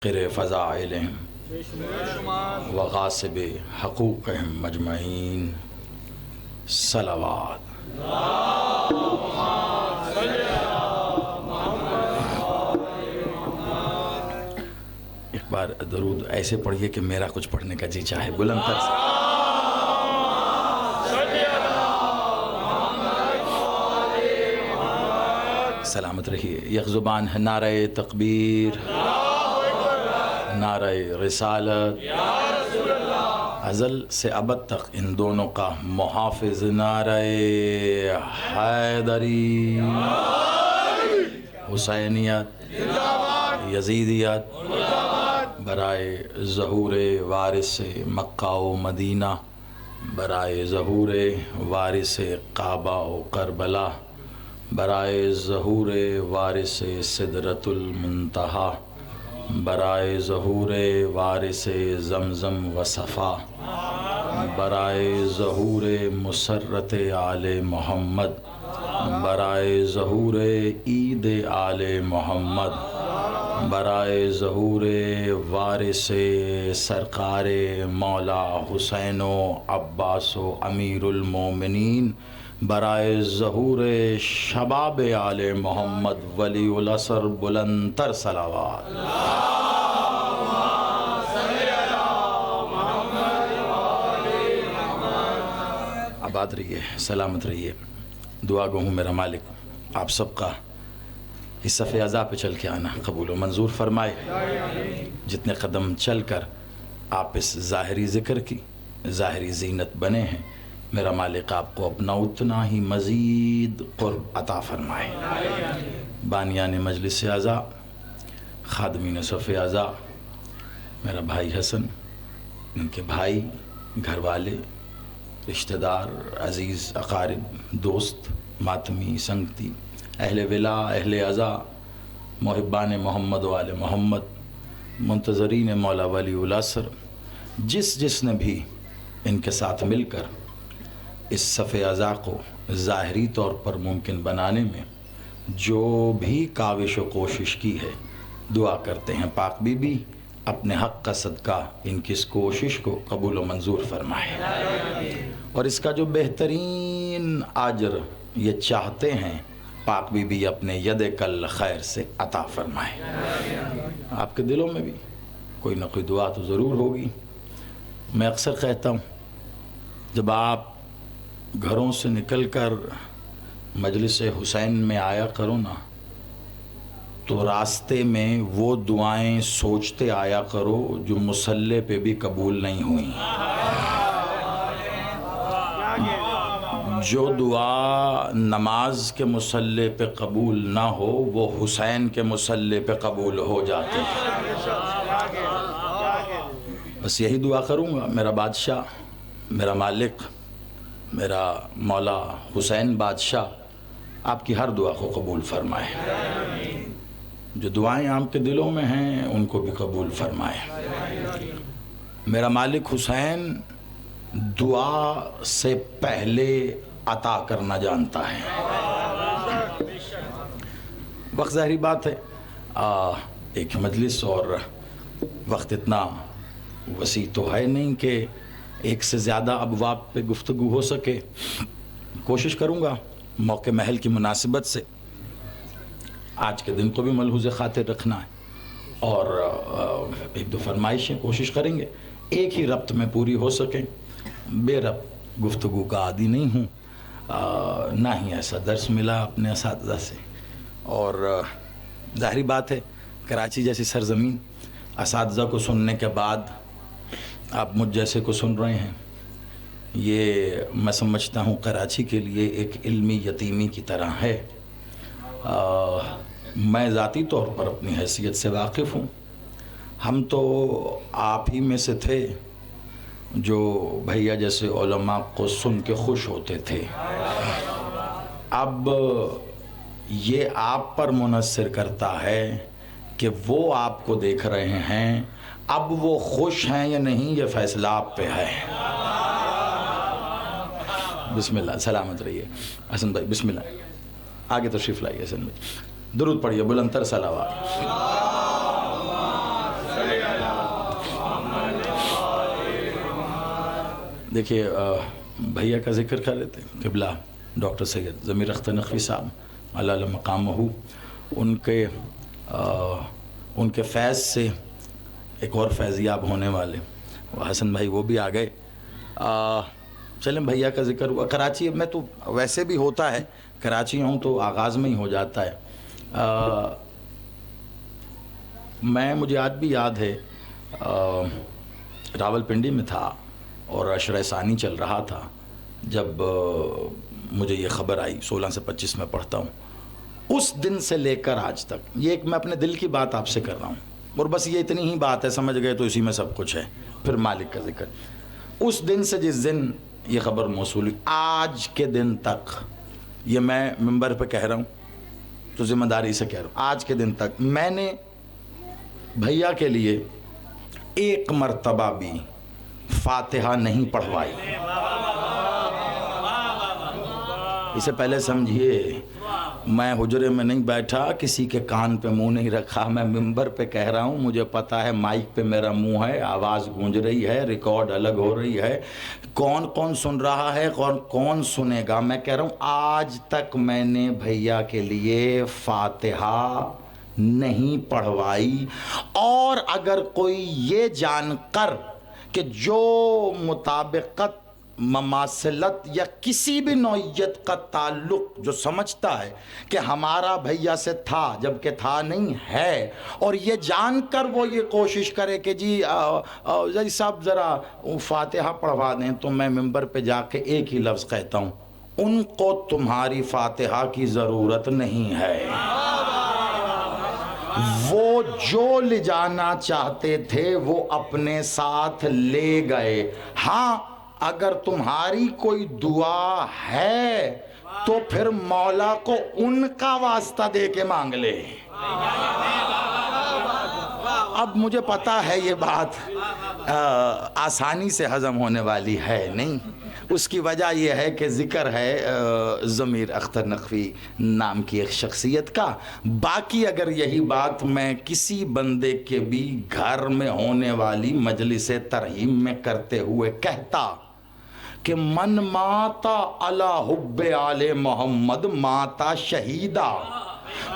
قر فضائلہم وغاصب حقوقہم مجمعین صلوات۔ ایک بار درود ایسے پڑھیے کہ میرا کچھ پڑھنے کا جی چاہے، بلند تر سے۔ سلامت رہیے۔ یک زبان ہے نعرہ تکبیر، نعرہ رسالت، ازل سے ابد تک ان دونوں کا محافظ نعرہ حیدری، حسینیت، یزیدیت، برائے ظہور وارث مکہ و مدینہ، برائے ظہور وارث کعبہ و کربلا، برائے ظہور وارث سدرۃ المنتہا، برائے ظہور وارث زمزم و صفا، برائے ظہور مسرت آل محمد، برائے ظہور عید آل محمد، برائے ظہور وارث سرکار مولا حسین و عباس و امیر المومنین، برائے ظہور شباب آل محمد ولی العصر، بلند تر صلوات۔ آباد رہیے، سلامت رہیے۔ دعا گو ہوں میرا مالک آپ سب کا اس صف عزا پہ چل کے آنا قبول و منظور فرمائے۔ جتنے قدم چل کر آپ اس ظاہری ذکر کی ظاہری زینت بنے ہیں، میرا مالک آپ کو اپنا اتنا ہی مزید قرب عطا فرمائے۔ بانیان مجلس اعضا، خادمین صف اعضا، میرا بھائی حسن، ان کے بھائی، گھر والے، رشتہ دار، عزیز، اقارب، دوست، ماتمی، سنگتی، اہل ولا، اہل عزا، محبان محمد و آل محمد، منتظرین مولا ولی العصر، جس نے بھی ان کے ساتھ مل کر اس صف عزا کو ظاہری طور پر ممکن بنانے میں جو بھی کاوش و کوشش کی ہے، دعا کرتے ہیں پاک بی بی اپنے حق کا صدقہ ان کی اس کوشش کو قبول و منظور فرمائے، اور اس کا جو بہترین اجر یہ چاہتے ہیں پاک بی بی اپنے ید کل خیر سے عطا فرمائے۔ آپ کے دلوں میں بھی کوئی نہ کوئی دعا تو ضرور ہوگی۔ میں اکثر کہتا ہوں جب آپ گھروں سے نکل کر مجلس حسین میں آیا کرو نا، تو راستے میں وہ دعائیں سوچتے آیا کرو جو مصلی پہ بھی قبول نہیں ہوئیں۔ جو دعا نماز کے مصلی پہ قبول نہ ہو وہ حسین کے مصلی پہ قبول ہو جاتے ہیں۔ بس یہی دعا کروں گا، میرا بادشاہ، میرا مالک، میرا مولا حسین بادشاہ آپ کی ہر دعا کو قبول فرمائے، جو دعائیں آپ کے دلوں میں ہیں ان کو بھی قبول فرمائے۔ میرا مالک حسین دعا سے پہلے عطا کرنا جانتا ہے۔ وقت ظاہری بات ہے ایک مجلس اور وقت اتنا وسیع تو ہے نہیں کہ ایک سے زیادہ ابواب پہ گفتگو ہو سکے۔ کوشش کروں گا موقع محل کی مناسبت سے آج کے دن کو بھی ملحوظ خاطر رکھنا ہے، اور ایک دو فرمائشیں کوشش کریں گے ایک ہی ربط میں پوری ہو سکیں۔ بے ربط گفتگو کا عادی نہیں ہوں، نہ ہی ایسا درس ملا اپنے اساتذہ سے، اور ظاہری بات ہے کراچی جیسی سرزمین اساتذہ کو سننے کے بعد آپ مجھ جیسے کو سن رہے ہیں، یہ میں سمجھتا ہوں کراچی کے لیے ایک علمی یتیمی کی طرح ہے۔ میں ذاتی طور پر اپنی حیثیت سے واقف ہوں، ہم تو آپ ہی میں سے تھے جو بھیا جیسے علماء کو سن کے خوش ہوتے تھے۔ اب یہ آپ پر منحصر کرتا ہے کہ وہ آپ کو دیکھ رہے ہیں، اب وہ خوش ہیں یا نہیں یہ فیصلہ آپ پہ ہے۔ بسم اللہ، سلامت رہیے حسن بھائی، بسم اللہ، آگے تشریف لائیے حسن بھائی، درود پڑھیے بلند تر صلوات۔ دیکھیے بھیا کا ذکر کر رہے تھے قبلہ ڈاکٹر سید ضمیر اختر نقوی صاحب علی مقامہ، ان کے فیض سے ایک اور فیضیاب ہونے والے وہ حسن بھائی وہ بھی آ گئے۔ چلیں بھیا کا ذکر ہوا، کراچی میں تو ویسے بھی ہوتا ہے، کراچی ہوں تو آغاز میں ہی ہو جاتا ہے۔ مجھے آج بھی یاد ہے راول پنڈی میں تھا اور عشرہ ثانی چل رہا تھا جب مجھے یہ خبر آئی، 16 سے 25 میں پڑھتا ہوں، اس دن سے لے کر آج تک یہ ایک میں اپنے دل کی بات آپ سے کر رہا ہوں، اور بس یہ اتنی ہی بات ہے، سمجھ گئے تو اسی میں سب کچھ ہے۔ پھر مالک کا ذکر، اس دن سے جس دن یہ خبر موصول ہوئی آج کے دن تک، یہ میں ممبر پہ کہہ رہا ہوں تو ذمہ داری سے کہہ رہا ہوں، آج کے دن تک میں نے بھیا کے لیے ایک مرتبہ بھی فاتحہ نہیں پڑھوائی۔ اسے پہلے سمجھیے، میں حجرے میں نہیں بیٹھا، کسی کے کان پہ منہ نہیں رکھا، میں ممبر پہ کہہ رہا ہوں، مجھے پتا ہے مائک پہ میرا منہ ہے، آواز گونج رہی ہے، ریکارڈ الگ ہو رہی ہے، کون کون سن رہا ہے اور کون سنے گا، میں کہہ رہا ہوں آج تک میں نے بھیا کے لیے فاتحہ نہیں پڑھوائی۔ اور اگر کوئی یہ جان کر کہ جو مطابقت مماثلت یا کسی بھی نوعیت کا تعلق جو سمجھتا ہے کہ ہمارا بھیا سے تھا جبکہ تھا نہیں ہے، اور یہ جان کر وہ یہ کوشش کرے کہ جی صاحب ذرا فاتحہ پڑھوا دیں، تو میں ممبر پہ جا کے ایک ہی لفظ کہتا ہوں، ان کو تمہاری فاتحہ کی ضرورت نہیں ہے۔ وہ جو لے جانا چاہتے تھے وہ اپنے ساتھ لے گئے۔ ہاں اگر تمہاری کوئی دعا ہے تو پھر مولا کو ان کا واسطہ دے کے مانگ لے۔ اب مجھے پتا ہے یہ بات آسانی سے ہضم ہونے والی ہے نہیں، اس کی وجہ یہ ہے کہ ذکر ہے ضمیر اختر نقوی نام کی ایک شخصیت کا۔ باقی اگر یہی بات میں کسی بندے کے بھی گھر میں ہونے والی مجلس ترحیم میں کرتے ہوئے کہتا کہ من ماتا علی حب آل محمد ماتا شہیدہ،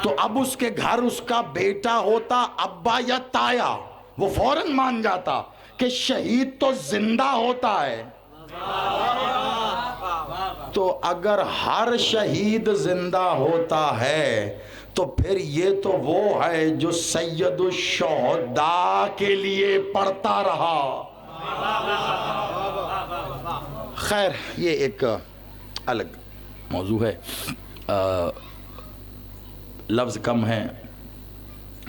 تو اب اس کے گھر اس کا بیٹا ہوتا ابا یا تایا، وہ فوراً مان جاتا کہ شہید تو زندہ ہوتا ہے۔ تو اگر ہر شہید زندہ ہوتا ہے تو پھر یہ تو وہ ہے جو سید الشہداء کے لیے پڑھتا رہا۔ خیر یہ ایک الگ موضوع ہے، لفظ کم ہے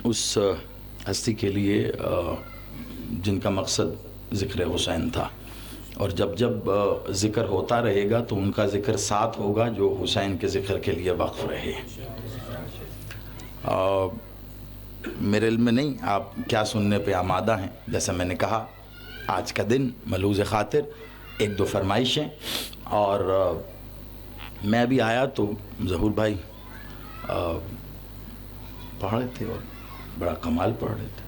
اس ہستی کے لیے جن کا مقصد ذکر حسین تھا، اور جب جب ذکر ہوتا رہے گا تو ان کا ذکر ساتھ ہوگا جو حسین کے ذکر کے لیے وقف رہے۔ میرے علم میں نہیں آپ کیا سننے پہ آمادہ ہیں، جیسا میں نے کہا آج کا دن ملحوظ خاطر ایک دو فرمائشیں، اور میں ابھی آیا تو ظہور بھائی پڑھ رہے تھے اور بڑا کمال پڑھ رہے تھے،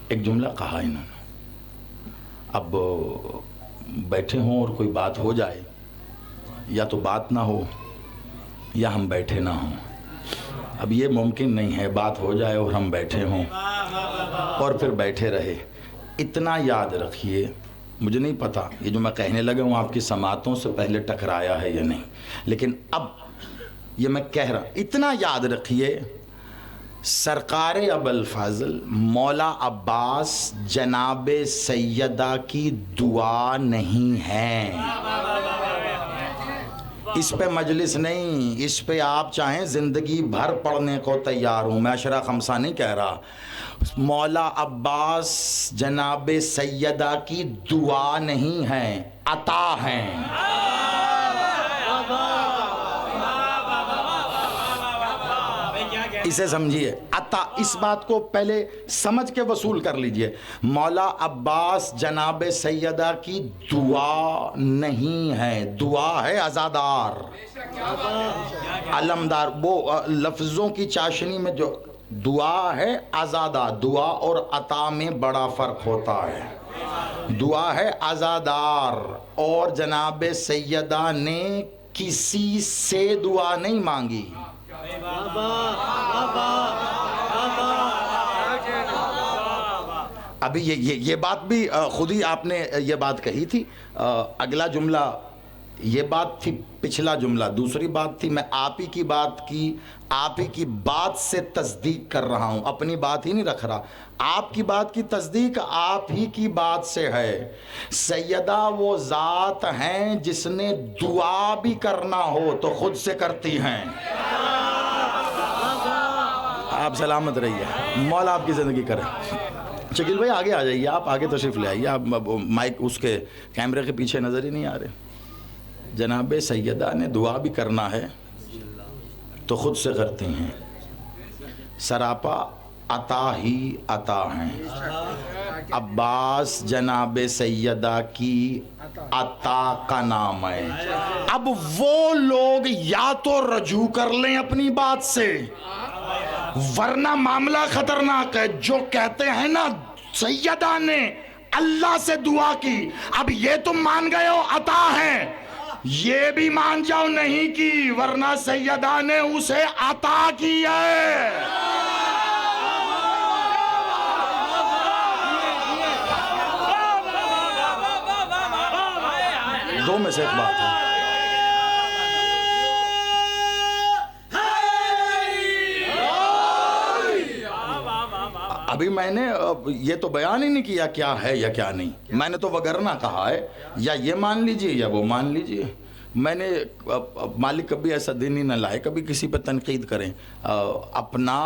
ایک جملہ کہا انہوں نے، اب بیٹھے ہوں اور کوئی بات ہو جائے، یا تو بات نہ ہو یا ہم بیٹھے نہ ہوں، اب یہ ممکن نہیں ہے بات ہو جائے اور ہم بیٹھے ہوں اور پھر بیٹھے رہے۔ اتنا یاد رکھیے، مجھے نہیں پتا یہ جو میں کہنے لگا ہوں آپ کی سماعتوں سے پہلے ٹکرایا ہے یا نہیں، لیکن اب یہ میں کہہ رہا، اتنا یاد رکھیے، سرکار ابوالفضل مولا عباس جناب سیدہ کی دعا نہیں ہے، اس پہ مجلس نہیں، اس پہ آپ چاہیں زندگی بھر پڑھنے کو تیار ہوں، میں عشرہ خمسہ نہیں کہہ رہا، مولا عباس جناب سیدہ کی دعا نہیں ہے، عطا ہیں۔ اسے سمجھیے، عطا، اس بات کو پہلے سمجھ کے وصول کر لیجئے، مولا عباس جناب سیدہ کی دعا نہیں ہے، دعا ہے عزادار علمدار، وہ لفظوں کی چاشنی میں جو دعا ہے عزادہ، دعا اور عطا میں بڑا فرق ہوتا ہے۔ دعا ہے عزادار، اور جناب سیدہ نے کسی سے دعا نہیں مانگی. ابھی یہ بات بھی خود ہی آپ نے یہ بات کہی تھی. اگلا جملہ یہ بات تھی، پچھلا جملہ دوسری بات تھی. میں آپ ہی کی بات کی، آپ ہی کی بات سے تصدیق کر رہا ہوں، اپنی بات ہی نہیں رکھ رہا. آپ کی بات کی تصدیق آپ ہی کی بات سے ہے. سیدہ وہ ذات ہیں جس نے دعا بھی کرنا ہو تو خود سے کرتی ہیں. آپ سلامت رہیے، مولا آپ کی زندگی کرے. شکیل بھائی آگے آ جائیے، آپ آگے تشریف لے آئیے. آپ مائک اس کے کیمرے کے پیچھے نظر ہی نہیں آ رہے. جناب سیدہ نے دعا بھی کرنا ہے تو خود سے کرتی ہیں. سراپا عطا ہی عطا ہیں. عباس جناب سیدہ کی عطا کا نام ہے. اب وہ لوگ یا تو رجوع کر لیں اپنی بات سے، ورنہ معاملہ خطرناک ہے. جو کہتے ہیں نا سیدہ نے اللہ سے دعا کی، اب یہ تم مان گئے ہو عطا ہے، یہ بھی مان جاؤ نہیں کی، ورنہ سیدہ نے اسے عطا کی ہے. دو میں سے ایک بات ہے. ابھی میں نے یہ تو بیان ہی نہیں کیا کیا ہے یا کیا نہیں. میں نے تو وگرنہ کہا ہے، یا یہ مان لیجئے یا وہ مان لیجئے. میں نے مالک کبھی ایسا دن ہی نہ لائے کبھی کسی پہ تنقید کریں. اپنا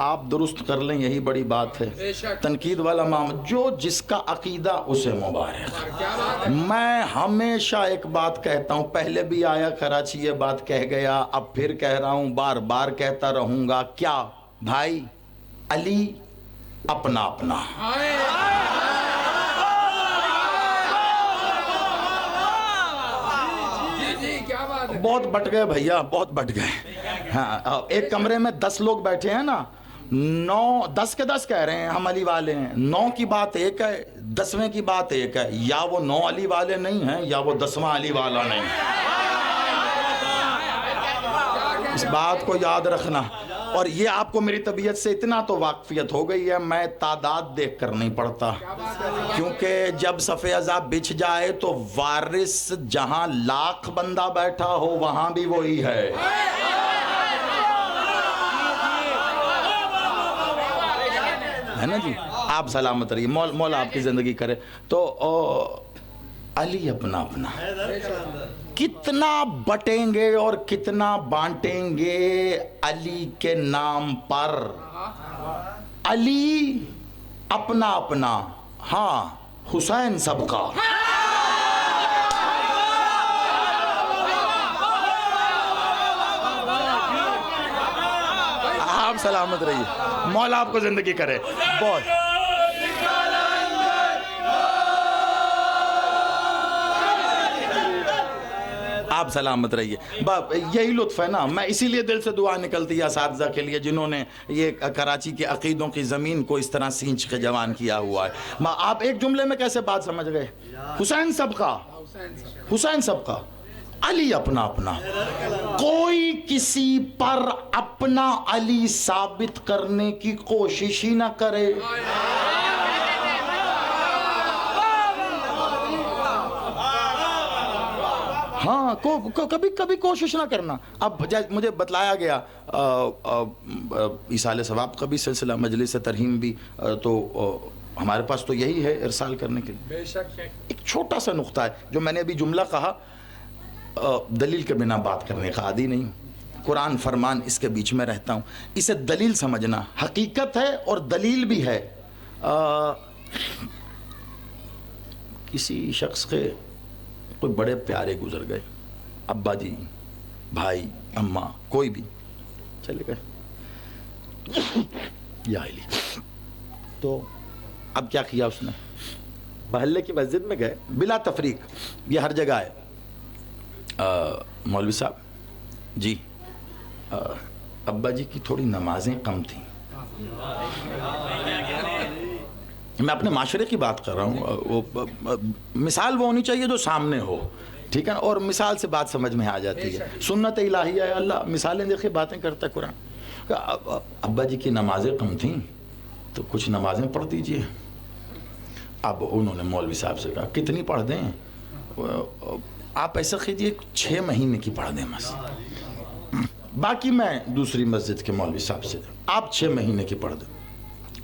آپ درست کر لیں یہی بڑی بات ہے. تنقید والا جو جس کا عقیدہ اسے مبارک. میں ہمیشہ ایک بات کہتا ہوں، پہلے بھی آیا کراچی یہ بات کہہ گیا، اب پھر کہہ رہا ہوں، بار بار کہتا رہوں گا. کیا بھائی؟ علی اپنا اپنا. بہت بٹ گئے بھیا، بہت بٹ گئے. ہاں ایک کمرے میں 10 لوگ بیٹھے ہیں نا، 10 کے 10 کہہ رہے ہیں ہم علی والے ہیں. 9 کی بات ایک ہے، 10ویں کی بات ایک ہے. یا وہ 9 علی والے نہیں ہیں یا وہ 10واں علی والا نہیں ہے. اس بات کو یاد رکھنا. اور یہ آپ کو میری طبیعت سے اتنا تو واقفیت ہو گئی ہے، میں تعداد دیکھ کر نہیں پڑھتا، کیونکہ جب صف عذاب بچھ جائے تو وارث جہاں 1,00,000 بندہ بیٹھا ہو وہاں بھی وہی ہے. ہے نا جی؟ آپ سلامت رہیے، مولا آپ کی زندگی کرے. تو علی اپنا اپنا. کتنا بٹیں گے اور کتنا بانٹیں گے علی کے نام پر. علی اپنا اپنا، ہاں حسین سب کا. آپ سلامت رہیے، مولا آپ کو زندگی کرے. بہت آپ سلامت رہیے. یہی لطف ہے نا. میں اسی لیے دل سے دعا نکلتی ہے اساتذہ کے لیے جنہوں نے یہ کراچی کے عقیدوں کی زمین کو اس طرح سینچ کے جوان کیا ہوا ہے. آپ ایک جملے میں کیسے بات سمجھ گئے؟ حسین سب کا، حسین سب کا، علی اپنا اپنا. کوئی کسی پر اپنا علی ثابت کرنے کی کوشش ہی نہ کرے. ہاں کبھی کوشش نہ کرنا. اب مجھے بتلایا گیا ایصال ثواب کا بھی سلسلہ، مجلس ترحیم بھی، تو ہمارے پاس تو یہی ہے ارسال کرنے کے لیے. ایک چھوٹا سا نقطہ ہے جو میں نے ابھی جملہ کہا، دلیل کے بنا بات کرنے کا عادی نہیں ہوں. قرآن فرمان اس کے بیچ میں رہتا ہوں. اسے دلیل سمجھنا، حقیقت ہے اور دلیل بھی ہے. کسی شخص کے کوئی بڑے پیارے گزر گئے، ابا جی، بھائی، اماں، کوئی بھی چلے گئے یا علی. تو اب کیا کیا اس نے؟ محلے کی مسجد میں گئے بلا تفریق، یہ ہر جگہ ہے. مولوی صاحب جی، ابا جی کی تھوڑی نمازیں کم تھیں، میں اپنے معاشرے کی بات کر رہا ہوں. مثال وہ ہونی چاہیے جو سامنے ہو, ٹھیک ہے نا, اور مثال سے بات سمجھ میں آ جاتی ہے. سنت الہیہ ہے, اللہ مثالیں دیکھے باتیں کرتا ہے قرآن. ابا جی کی نمازیں کم تھیں تو کچھ نمازیں پڑھ دیجئے. اب انہوں نے مولوی صاحب سے کہا کتنی پڑھ دیں؟ آپ ایسا کیجئے 6 مہینے کی پڑھ دیں بس, باقی میں دوسری مسجد کے مولوی صاحب سے آپ 6 مہینے کی پڑھ دیں.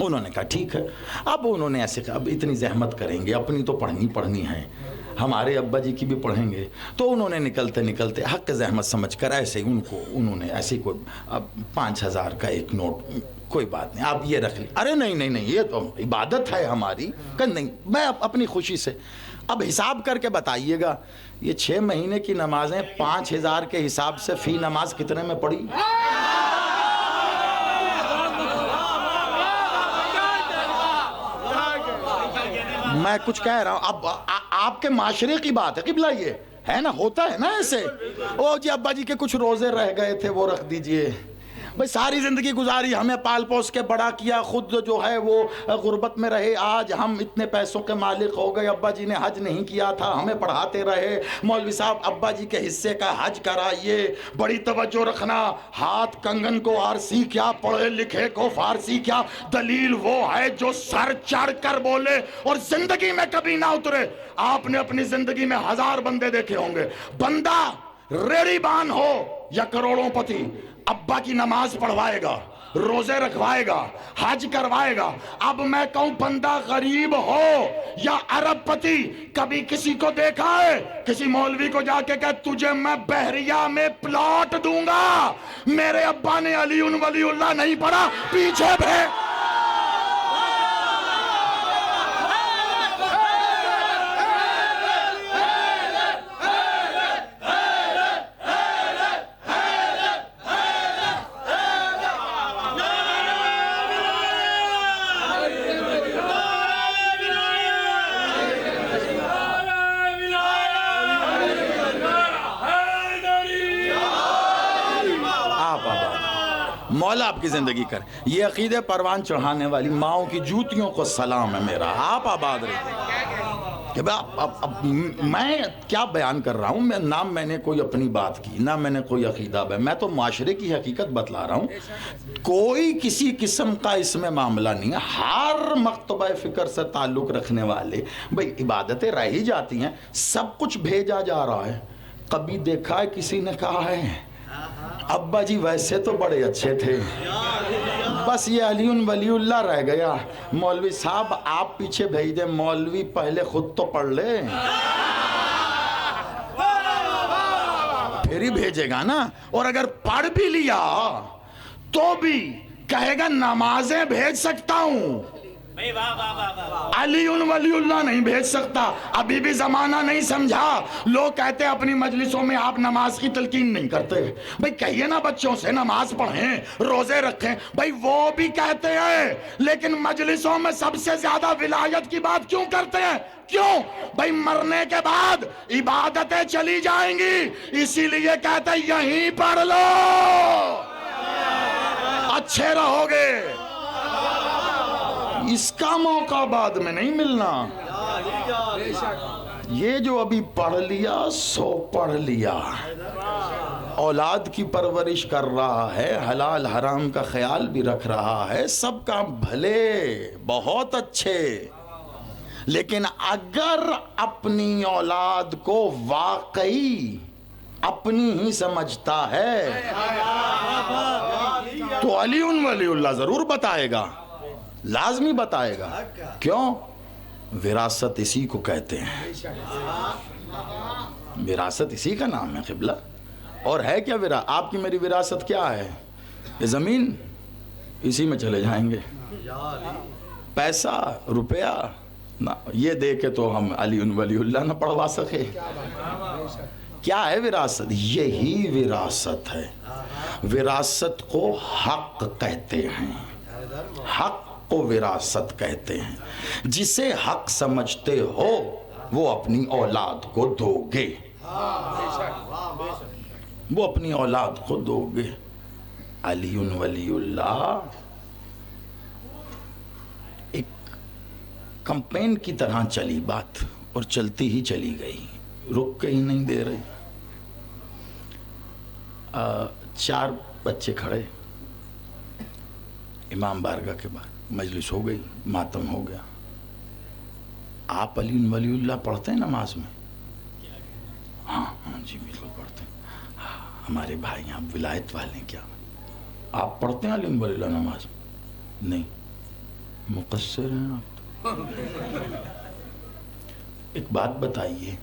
انہوں نے کہا ٹھیک ہے. اب انہوں نے ایسے کہا اب اتنی زحمت کریں گے, اپنی تو پڑھنی ہے, ہمارے ابا جی کی بھی پڑھیں گے. تو انہوں نے نکلتے حق زحمت سمجھ کر ایسے انہوں نے ایسے کوئی 5,000 کا ایک نوٹ, کوئی بات نہیں آپ یہ رکھ لیں. ارے نہیں یہ تو عبادت ہے ہماری. کہ نہیں, میں اپنی خوشی سے. اب حساب کر کے بتائیے گا یہ 6 مہینے کی نمازیں 5,000 کے حساب سے فی نماز کتنے میں پڑی؟ میں کچھ کہہ رہا ہوں, اب آپ کے معاشرے کی بات ہے قبلہ, یہ ہے نا, ہوتا ہے نا ایسے. او جی ابا جی کے کچھ روزے رہ گئے تھے وہ رکھ دیجئے. بھئی ساری زندگی گزاری, ہمیں پال پوس کے بڑا کیا, خود جو ہے وہ غربت میں رہے, آج ہم اتنے پیسوں کے مالک ہو گئے. ابا جی نے حج نہیں کیا تھا, ہمیں پڑھاتے رہے. مولوی صاحب ابا جی کے حصے کا حج کرائیے, بڑی توجہ رکھنا. ہاتھ کنگن کو آرسی کیا, پڑھے لکھے کو فارسی کیا. دلیل وہ ہے جو سر چڑھ کر بولے اور زندگی میں کبھی نہ اترے. آپ نے اپنی زندگی میں 1000 بندے دیکھے ہوں گے, بندہ ریڑی بان ہو یا کروڑوں پتی, ابا کی نماز پڑھوائے گا, روزے رکھوائے گا, حج کروائے گا. اب میں کہوں بندہ غریب ہو یا ارب پتی, کبھی کسی کو دیکھا ہے کسی مولوی کو جا کے کہ تجھے میں بحریہ میں پلاٹ دوں گا؟ میرے ابا نے علی ولی اللہ نہیں پڑھا, پیچھے مولا آپ کی زندگی کر. یہ عقیدے پروان چڑھانے والی ماؤں کی جوتیوں کو سلام ہے میرا, آپ آباد رہے. میں کیا بیان کر رہا ہوں, میں نے کوئی اپنی بات کی, نہ میں نے کوئی عقیدہ ہے, میں تو معاشرے کی حقیقت بتلا رہا ہوں. کوئی کسی قسم کا اس میں معاملہ نہیں ہے. ہر مکتبہ فکر سے تعلق رکھنے والے بھئی عبادتیں رہ ہی جاتی ہیں, سب کچھ بھیجا جا رہا ہے. کبھی دیکھا ہے کسی نے کہا ہے ابا جی ویسے تو بڑے اچھے تھے, بس یہ علی ولی اللہ رہ گیا, مولوی صاحب آپ پیچھے بھیج دیں, مولوی پہلے خود تو پڑھ لے پھر ہی بھیجے گا نا. اور اگر پڑھ بھی لیا تو بھی کہے گا نمازیں بھیج سکتا ہوں, علی ولی اللہ نہیں بھیج سکتا. ابھی بھی زمانہ نہیں سمجھا. لوگ کہتے ہیں اپنی مجلسوں میں آپ نماز کی تلقین نہیں کرتے. بھئی کہیے نا بچوں سے نماز پڑھیں, روزے رکھیں. بھئی وہ بھی کہتے ہیں, لیکن مجلسوں میں سب سے زیادہ ولایت کی بات کیوں کرتے ہیں؟ کیوں؟ بھئی مرنے کے بعد عبادتیں چلی جائیں گی, اسی لیے کہتے ہیں یہیں پڑھ لو, اچھے رہو گے. اس کا موقع بعد میں نہیں ملنا. یہ جو ابھی پڑھ لیا سو پڑھ لیا, اولاد کی پرورش کر رہا ہے, حلال حرام کا خیال بھی رکھ رہا ہے, سب کام بھلے بہت اچھے, لیکن اگر اپنی اولاد کو واقعی اپنی ہی سمجھتا ہے تو علی ولی اللہ ضرور بتائے گا, لازمی بتائے گا. کیوں؟ وراثت اسی کو کہتے ہیں, وراثت اسی کا نام ہے قبلہ. اور ہے کیا آپ کی میری وراثت کیا ہے؟ یہ زمین, اسی میں چلے جائیں گے. پیسہ روپیہ یہ دے کے تو ہم علی ولی اللہ نہ پڑھوا سکے. کیا ہے وراثت؟ یہی وراثت ہے. وراثت کو حق کہتے ہیں, حق کو وراثت کہتے ہیں. جسے حق سمجھتے ہو وہ اپنی اولاد کو دو گے, وہ اپنی اولاد کو دو گے. علی ولی اللہ ایک کمپین کی طرح چلی بات اور چلتی ہی چلی گئی، رک کے ہی نہیں دے رہی۔ 4 بچے کھڑے، امام بارگاہ کے بعد مجلس ہو گئی، ماتم ہو گیا۔ آپ علی ولی اللہ پڑھتے ہیں نماز میں؟ ہاں جی بالکل پڑھتے ہیں۔ ہمارے بھائی آپ ولایت والے کیا آپ پڑھتے ہیں علی ولی اللہ نماز میں؟ نہیں، مقصر ہیں آپ۔ ایک بات بتائیے،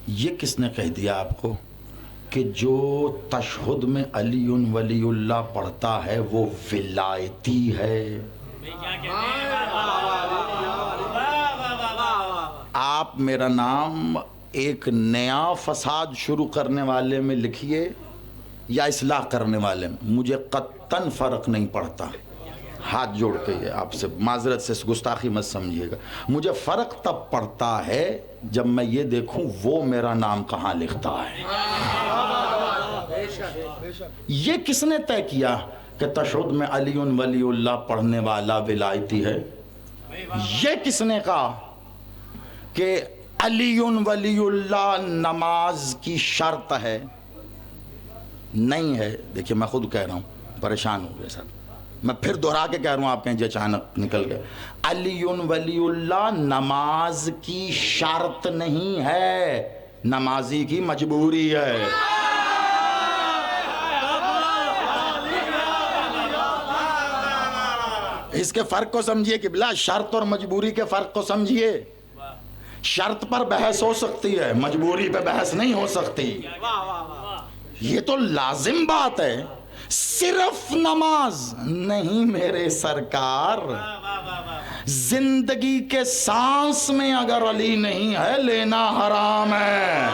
یہ کس نے کہہ دیا آپ کو کہ جو تشہد میں علی ولی اللہ پڑھتا ہے وہ ولایتی ہے؟ آپ میرا نام ایک نیا فساد شروع کرنے والے میں لکھیے یا اصلاح کرنے والے میں، مجھے قطعاً فرق نہیں پڑتا۔ ہاتھ جوڑ کے یہ آپ سے معذرت سے گستاخی مت سمجھیے گا، مجھے فرق تب پڑتا ہے جب میں یہ دیکھوں وہ میرا نام کہاں لکھتا ہے۔ یہ کس نے طے کیا کہ تشہد میں علی ولی اللہ پڑھنے والا ولایتی ہے؟ یہ کس نے کہا کہ علی ولی اللہ نماز کی شرط ہے؟ نہیں ہے۔ دیکھیے میں خود کہہ رہا ہوں، پریشان ہو گئے سر، میں پھر دہرا کے کہہ رہا ہوں، آپ کہیں جی اچانک نکل گئے۔ علی ولی اللہ نماز کی شرط نہیں ہے، نمازی کی مجبوری ہے۔ اس کے فرق کو سمجھیے کہ بلا شرط اور مجبوری کے فرق کو سمجھیے۔ شرط پر بحث ہو سکتی ہے، مجبوری پہ بحث نہیں ہو سکتی۔ یہ تو لازم بات ہے۔ صرف نماز نہیں میرے سرکار، زندگی کے سانس میں اگر علی نہیں ہے لینا حرام ہے۔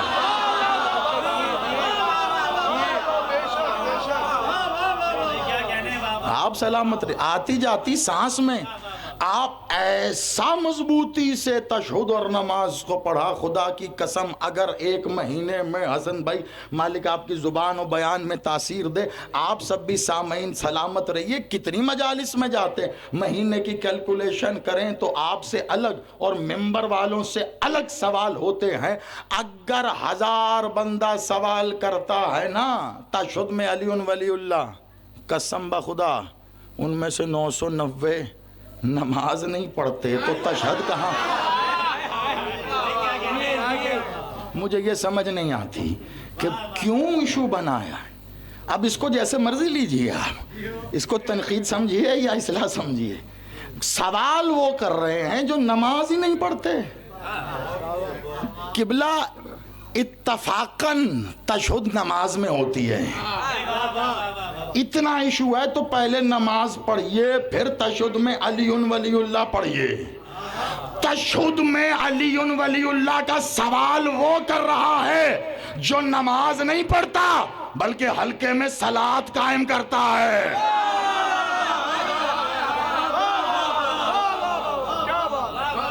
آپ سلامت رہے، آتی جاتی سانس میں آپ ایسا مضبوطی سے تشہد اور نماز کو پڑھا، خدا کی قسم اگر 1 مہینے میں حسن بھائی مالک آپ کی زبان و بیان میں تاثیر دے، آپ سب بھی سامعین سلامت رہیے، کتنی مجالس میں جاتے ہیں، مہینے کی کیلکولیشن کریں تو آپ سے الگ اور ممبر والوں سے الگ سوال ہوتے ہیں۔ اگر 1000 بندہ سوال کرتا ہے نا تشہد میں علی ولی اللہ، قسم بخدا ان میں سے 990 نماز نہیں پڑھتے، تو تشہد کہاں؟ مجھے یہ سمجھ نہیں آتی کہ کیوں ایشو بنایا ہے۔ اب اس کو جیسے مرضی لیجئے، آپ اس کو تنقید سمجھیے یا اصلاح سمجھیے، سوال وہ کر رہے ہیں جو نماز ہی نہیں پڑھتے۔ قبلہ اتفاقاً تشہد نماز میں ہوتی ہے، اتنا ایشو ہے تو پہلے نماز پڑھیے پھر تشہد میں علی ولی اللہ پڑھیے۔ تشہد میں علی ولی اللہ کا سوال وہ کر رہا ہے جو نماز نہیں پڑھتا بلکہ حلقے میں صلاۃ قائم کرتا ہے۔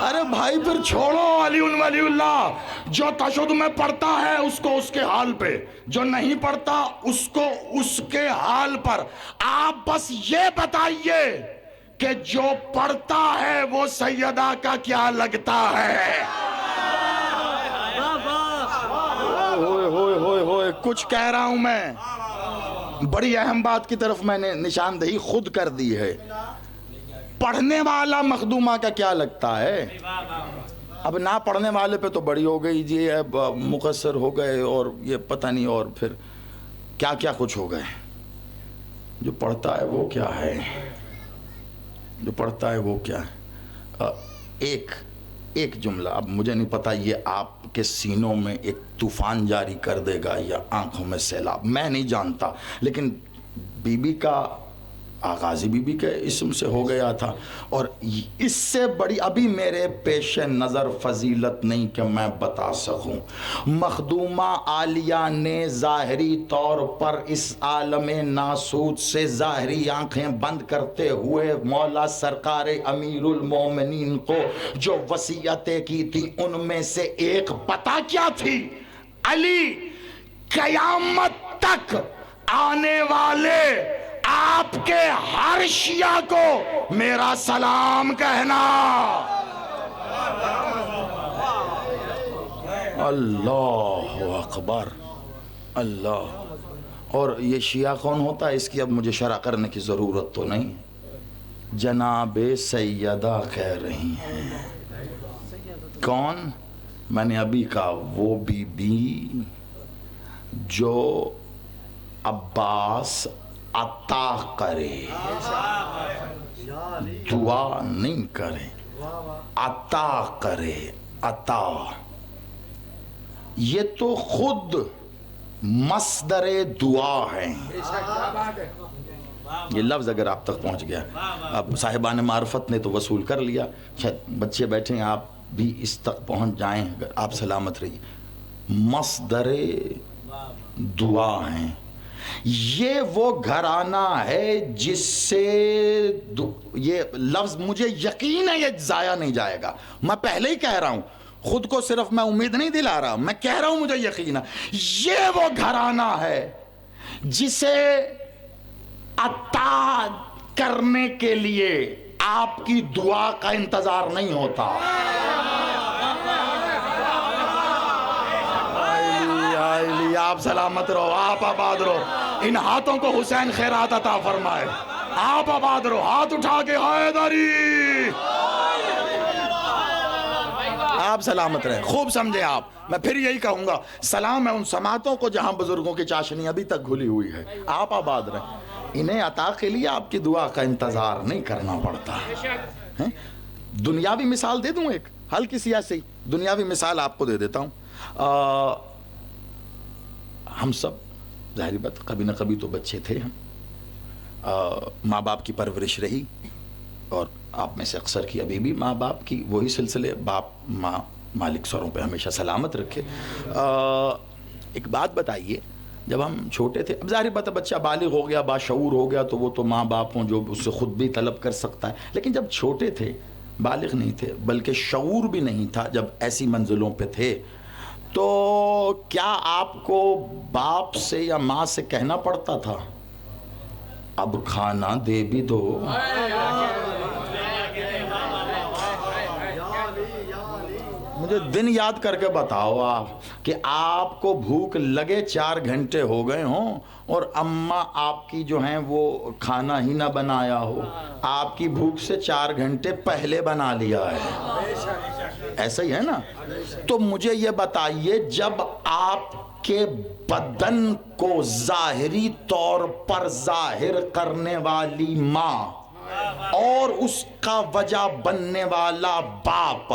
ارے بھائی پھر چھوڑو علی ولی اللہ، جو تشہد میں پڑھتا ہے اس کو اس کے حال پہ، جو نہیں پڑھتا اس کو اس کے حال پر۔ آپ بس یہ بتائیے کہ جو پڑھتا ہے وہ سیدہ کا کیا لگتا ہے؟ ہوئے کچھ کہہ رہا ہوں میں، بڑی اہم بات کی طرف میں نے نشاندہی خود کر دی ہے۔ پڑھنے والا مخدومہ کا کیا لگتا ہے؟ اب نہ پڑھنے والے پہ تو بڑی ہو گئی جی، اب مقصر ہو گئے اور یہ پتہ نہیں اور پھر کیا کیا کچھ ہو گئے۔ جو پڑھتا ہے وہ کیا ہے؟ جو پڑھتا ہے وہ کیا ہے؟ ایک جملہ، اب مجھے نہیں پتا یہ آپ کے سینوں میں ایک طوفان جاری کر دے گا یا آنکھوں میں سیلاب، میں نہیں جانتا، لیکن بی بی کا آغازی بی بی کے اسم سے ہو گیا تھا، اور اس سے بڑی ابھی میرے پیش نظر فضیلت نہیں کہ میں بتا سکوں۔ مخدومہ عالیہ نے ظاہری طور پر اس عالم ناسوت سے ظاہری آنکھیں بند کرتے ہوئے مولا سرکار امیر المومنین کو جو وصیتیں کی تھی ان میں سے ایک پتہ کیا تھی؟ علی قیامت تک آنے والے آپ کے ہر شیعہ کو میرا سلام کہنا۔ اللہ اکبر اللہ. اور یہ شیعہ کون ہوتا ہے؟ اس کی اب مجھے شرح کرنے کی ضرورت تو نہیں. جناب سیدہ کہہ رہی ہیں. کون؟ میں نے ابھی کہا وہ بی بی جو عباس عطا کرے، دعا نہیں کرے، عطا کرے. عطا یہ تو خود مصدر دعا ہے. یہ لفظ اگر آپ تک پہنچ گیا، اب صاحبان معرفت نے تو وصول کر لیا، شاید بچے بیٹھے ہیں آپ بھی اس تک پہنچ جائیں اگر آپ سلامت رہیے. مصدر دعا ہیں. یہ وہ گھرانہ ہے جس سے یہ لفظ مجھے یقین ہے یہ ضائع نہیں جائے گا. میں پہلے ہی کہہ رہا ہوں، خود کو صرف میں امید نہیں دلا رہا، میں کہہ رہا ہوں مجھے یقین ہے. یہ وہ گھرانہ ہے جسے عطا کرنے کے لیے آپ کی دعا کا انتظار نہیں ہوتا. آپ سلامت رہو، آپ آباد رہو. ان ہاتھوں کو حسین خیرات عطا فرمائے. آپ آباد رہو. ہاتھ اٹھا کے حیدری. آپ سلامت رہے، خوب سمجھے آپ. میں پھر یہی کہوں گا، سلام ہے ان سماعتوں کو جہاں بزرگوں کی چاشنی ابھی تک گھلی ہوئی ہے. آپ آباد رہے. انہیں عطا کے لیے آپ کی دعا کا انتظار نہیں کرنا پڑتا. دنیاوی مثال دے دوں، ایک ہلکی سی ایسی دنیاوی مثال آپ کو دے دیتا ہوں. ہم سب ظاہری بات کبھی نہ کبھی تو بچے تھے. ہم ماں باپ کی پرورش رہی، اور آپ میں سے اکثر کی ابھی بھی ماں باپ کی وہی سلسلے. باپ ماں مالک سروں پہ ہمیشہ سلامت رکھے. ایک بات بتائیے، جب ہم چھوٹے تھے، اب ظاہر بات ہے بچہ بالغ ہو گیا، باشعور ہو گیا، تو وہ تو ماں باپ ہوں جو اس سے خود بھی طلب کر سکتا ہے. لیکن جب چھوٹے تھے، بالغ نہیں تھے، بلکہ شعور بھی نہیں تھا، جب ایسی منزلوں پہ تھے، تو کیا آپ کو باپ سے یا ماں سے کہنا پڑتا تھا اب کھانا دے بھی دو؟ مجھے دن یاد کر کے بتاؤ آپ کہ آپ کو بھوک لگے 4 گھنٹے ہو گئے ہوں اور اماں آپ کی جو ہیں وہ کھانا ہی نہ بنایا ہو. آپ کی بھوک سے 4 گھنٹے پہلے بنا لیا ہے. ایسا ہی ہے نا؟ تو مجھے یہ بتائیے، جب آپ کے بدن کو ظاہری طور پر ظاہر کرنے والی ماں اور اس کا وجہ بننے والا باپ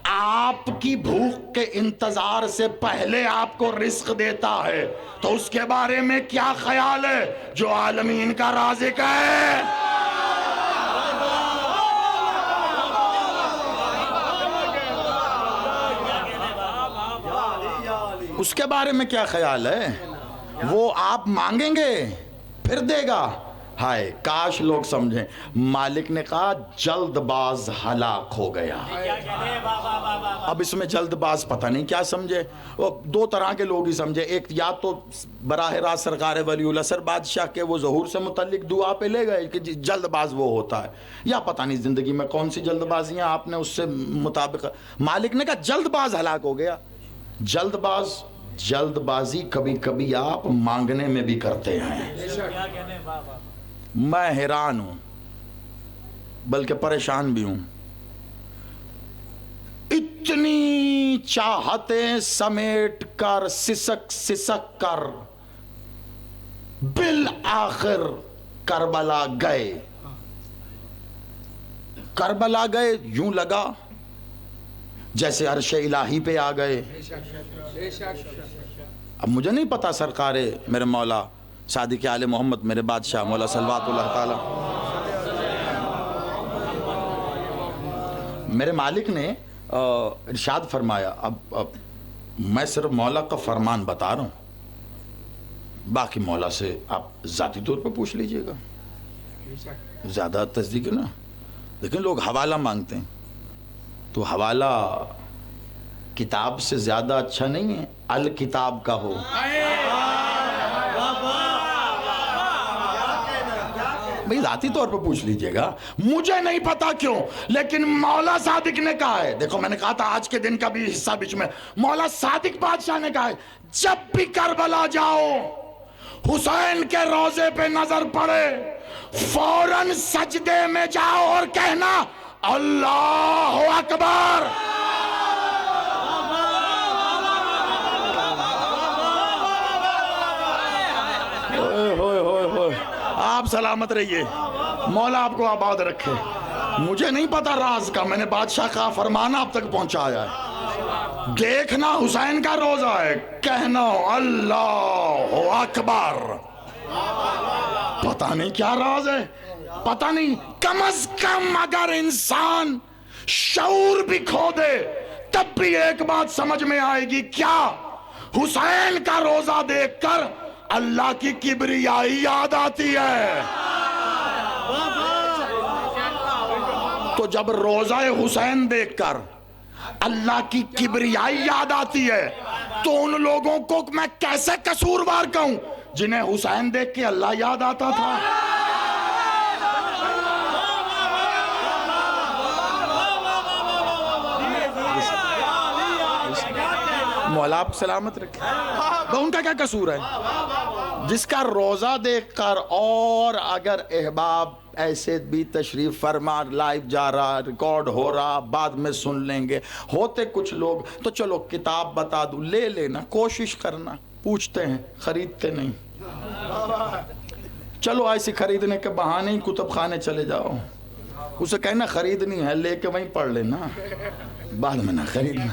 آپ کی بھوک کے انتظار سے پہلے آپ کو رزق دیتا ہے، تو اس کے بارے میں کیا خیال ہے جو عالمین کا رازق ہے؟ اس کے بارے میں کیا خیال ہے؟ وہ آپ مانگیں گے پھر دے گا. ہائے کاش لوگ سمجھیں. مالک نے کہا جلد باز ہلاک ہو گیا. اب اس میں جلد باز پتہ نہیں کیا سمجھے. وہ 2 طرح کے لوگ ہی سمجھے. ایک یا تو براہ راست سرکار ولی العصر بادشاہ کے وہ ظہور سے متعلق دعا پہ لے گئے کہ جلد باز وہ ہوتا ہے، یا پتہ نہیں زندگی میں کون سی جلد بازیاں آپ نے اس سے مطابق. مالک نے کہا جلد باز ہلاک ہو گیا. جلد بازی کبھی کبھی آپ مانگنے میں بھی کرتے ہیں. میں حیران ہوں بلکہ پریشان بھی ہوں. اتنی چاہتیں سمیٹ کر سسک کر بالآخر کربلا گئے. کربلا گئے یوں لگا جیسے عرش الہی پہ آ گئے. اب مجھے نہیں پتا سرکار میرے مولا صادق آل محمد میرے بادشاہ مولا صلوات اللہ تعالی میرے مالک نے ارشاد فرمایا. اب میں صرف مولا کا فرمان بتا رہا ہوں، باقی مولا سے آپ ذاتی طور پہ پوچھ لیجئے گا، زیادہ تصدیق نا. لیکن لوگ حوالہ مانگتے ہیں، تو حوالہ کتاب سے زیادہ اچھا نہیں ہے الکتاب کا ہو. بھئی ذاتی طور پہ پوچھ لیجئے گا. مجھے نہیں پتا کیوں لیکن مولا صادق نے کہا ہے, دیکھو میں نے کہا تھا آج کے دن کا بھی حصہ بیچ میں, مولا صادق بادشاہ نے کہا ہے جب بھی کربلا جاؤ حسین کے روضے پہ نظر پڑے فوراً سجدے میں جاؤ اور کہنا اللہ اکبر. آپ سلامت رہیے, مولا آپ کو آباد رکھے. مجھے نہیں پتا راز کا, میں نے بادشاہ کا فرمانا اب تک پہنچایا ہے. دیکھنا حسین کا روزہ ہے, کہنا اللہ اکبر. پتہ نہیں کیا راز ہے, پتہ نہیں. کم از کم اگر انسان شعور بھی کھو دے تب بھی ایک بات سمجھ میں آئے گی, کیا حسین کا روزہ دیکھ کر اللہ کی کبریائی یاد آتی ہے. تو جب روزہ حسین دیکھ کر اللہ کی کبریائی یاد آتی ہے تو ان لوگوں کو میں کیسے قصوروار کہوں جنہیں حسین دیکھ کے اللہ یاد آتا تھا. مولا آپ سلامت رکھے. ان کا کیا قصور ہے جس کا روزہ دیکھ کر, اور اگر احباب ایسے بھی تشریف فرما, لائیو جا رہا, ریکارڈ ہو رہا, بعد میں سن لیں گے, ہوتے کچھ لوگ تو چلو کتاب بتا دوں, لے لینا, کوشش کرنا. پوچھتے ہیں, خریدتے نہیں. چلو ایسی خریدنے کے بہانے ہی کتب خانے چلے جاؤ, اسے کہنا خریدنی ہے لے کے وہیں پڑھ لینا, بعد میں نہ خریدنا.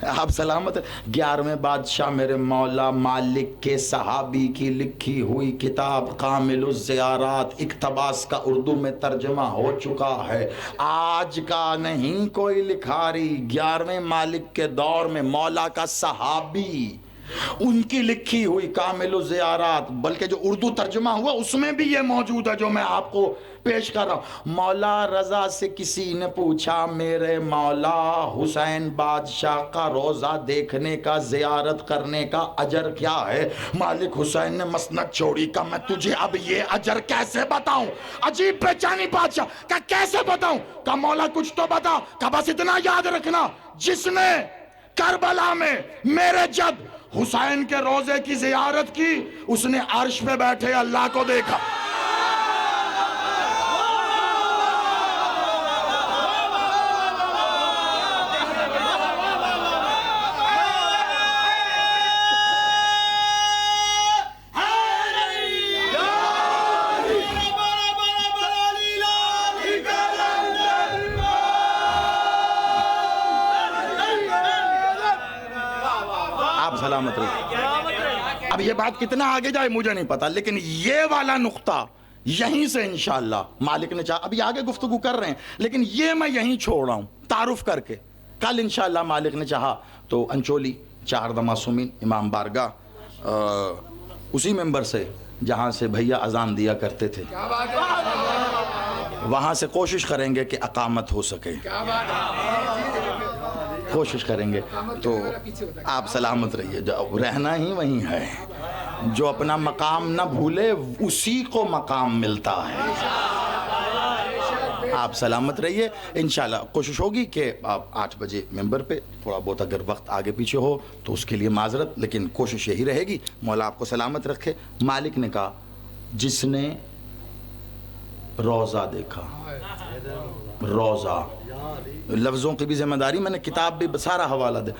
آپ سلامت. 11ویں بادشاہ میرے مولا مالک کے صحابی کی لکھی ہوئی کتاب کامل الزیارات اقتباس کا اردو میں ترجمہ ہو چکا ہے, آج کا نہیں کوئی لکھاری. 11ویں مالک کے دور میں مولا کا صحابی, ان کی لکھی ہوئی کامل الزیارات, بلکہ جو اردو ترجمہ ہوا اس میں بھی یہ موجود ہے جو میں آپ کو پیش کر رہا ہوں. مولا رضا سے کسی نے پوچھا میرے مولا حسین بادشاہ کا روزہ دیکھنے کا, زیارت کرنے کا اجر کیا ہے؟ مالک حسین نے مسند چھوڑی, کہا میں تجھے اب یہ اجر کیسے بتاؤں. عجیب پہچانی بادشاہ, کہا کیسے بتاؤں؟ کہا مولا کچھ تو بتا. کہا بس اتنا یاد رکھنا, جس نے کربلا میں میرے جد حسین کے روزے کی زیارت کی اس نے عرش پہ بیٹھے اللہ کو دیکھا. سلامت رہے. اب یہ بات کتنا آگے جائے مجھے نہیں پتا, لیکن یہ والا نقطہ یہیں سے انشاءاللہ مالک نے چاہا, ابھی آگے گفتگو کر رہے ہیں لیکن یہ میں یہیں چھوڑ رہا ہوں تعارف کر کے. کل انشاءاللہ مالک نے چاہا تو انچولی چہاردہ معصومین امام بارگاہ اسی ممبر سے جہاں سے بھیا اذان دیا کرتے تھے وہاں سے کوشش کریں گے کہ اقامت ہو سکے, کوشش کریں گے. تو آپ سلامت رہیے, جو رہنا ہی وہیں ہے, جو اپنا مقام نہ بھولے اسی کو مقام ملتا ہے. آپ سلامت رہیے. انشاءاللہ کوشش ہوگی کہ آپ 8 بجے ممبر پہ, تھوڑا بہت اگر وقت آگے پیچھے ہو تو اس کے لیے معذرت, لیکن کوشش یہی رہے گی. مولا آپ کو سلامت رکھے. مالک نے کہا جس نے روزہ دیکھا, روزہ لفظوں کی بھی ذمہ داری, میں نے کتاب بھی سارا حوالہ دے,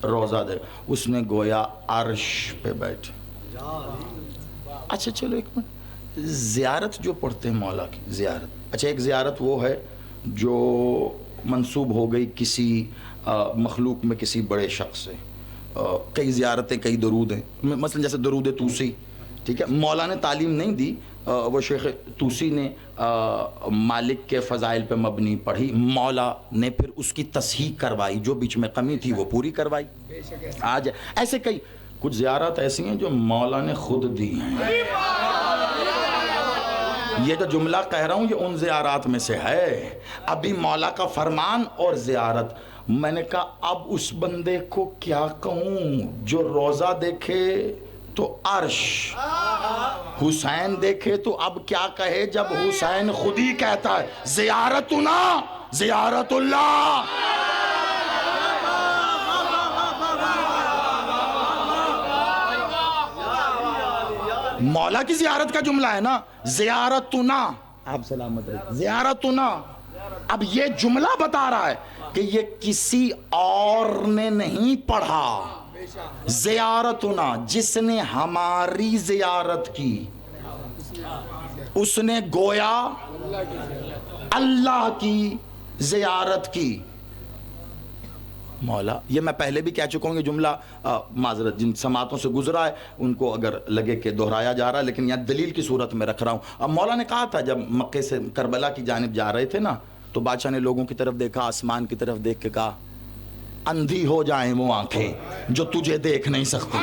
روزہ دے, اس نے گویا عرش پہ بیٹھے. اچھا چلو ایک منٹ, زیارت جو پڑھتے ہیں مولا کی زیارت, اچھا ایک زیارت وہ ہے جو منسوب ہو گئی کسی مخلوق میں کسی بڑے شخص سے. کئی زیارتیں کئی درود ہیں, مثلا جیسے درود توسی, ٹھیک ہے, مولا نے تعلیم نہیں دی, وہ شیخ توسی نے مالک کے فضائل پہ مبنی پڑھی, مولا نے پھر اس کی تصحیح کروائی, جو بیچ میں کمی تھی وہ پوری کروائی. آج ایسے کئی کچھ زیارت ایسی ہیں جو مولا نے خود دی ہیں. یہ جو جملہ کہہ رہا ہوں یہ ان زیارات میں سے ہے. ابھی مولا کا فرمان اور زیارت, میں نے کہا اب اس بندے کو کیا کہوں جو روزہ دیکھے تو عرش، حسین دیکھے تو اب کیا کہے جب حسین خود ہی کہتا ہے زیارتنا زیارت اللہ. مولا کی زیارت کا جملہ ہے نا زیارتنا. آپ سلامت رہے. زیارتنا. اب یہ جملہ بتا رہا ہے کہ یہ کسی اور نے نہیں پڑھا. زیارتنا، جس نے ہماری زیارت کی اس نے گویا اللہ کی زیارت کی. مولا، یہ میں پہلے بھی کہہ چکا ہوں، یہ جملہ معذرت جن سماعتوں سے گزرا ہے ان کو اگر لگے کہ دہرایا جا رہا ہے، لیکن یہاں دلیل کی صورت میں رکھ رہا ہوں. اب مولا نے کہا تھا جب مکے سے کربلا کی جانب جا رہے تھے نا، تو بادشاہ نے لوگوں کی طرف دیکھا، آسمان کی طرف دیکھ کے کہا اندھی ہو جائیں وہ آنکھیں جو تجھے دیکھ نہیں سکتی.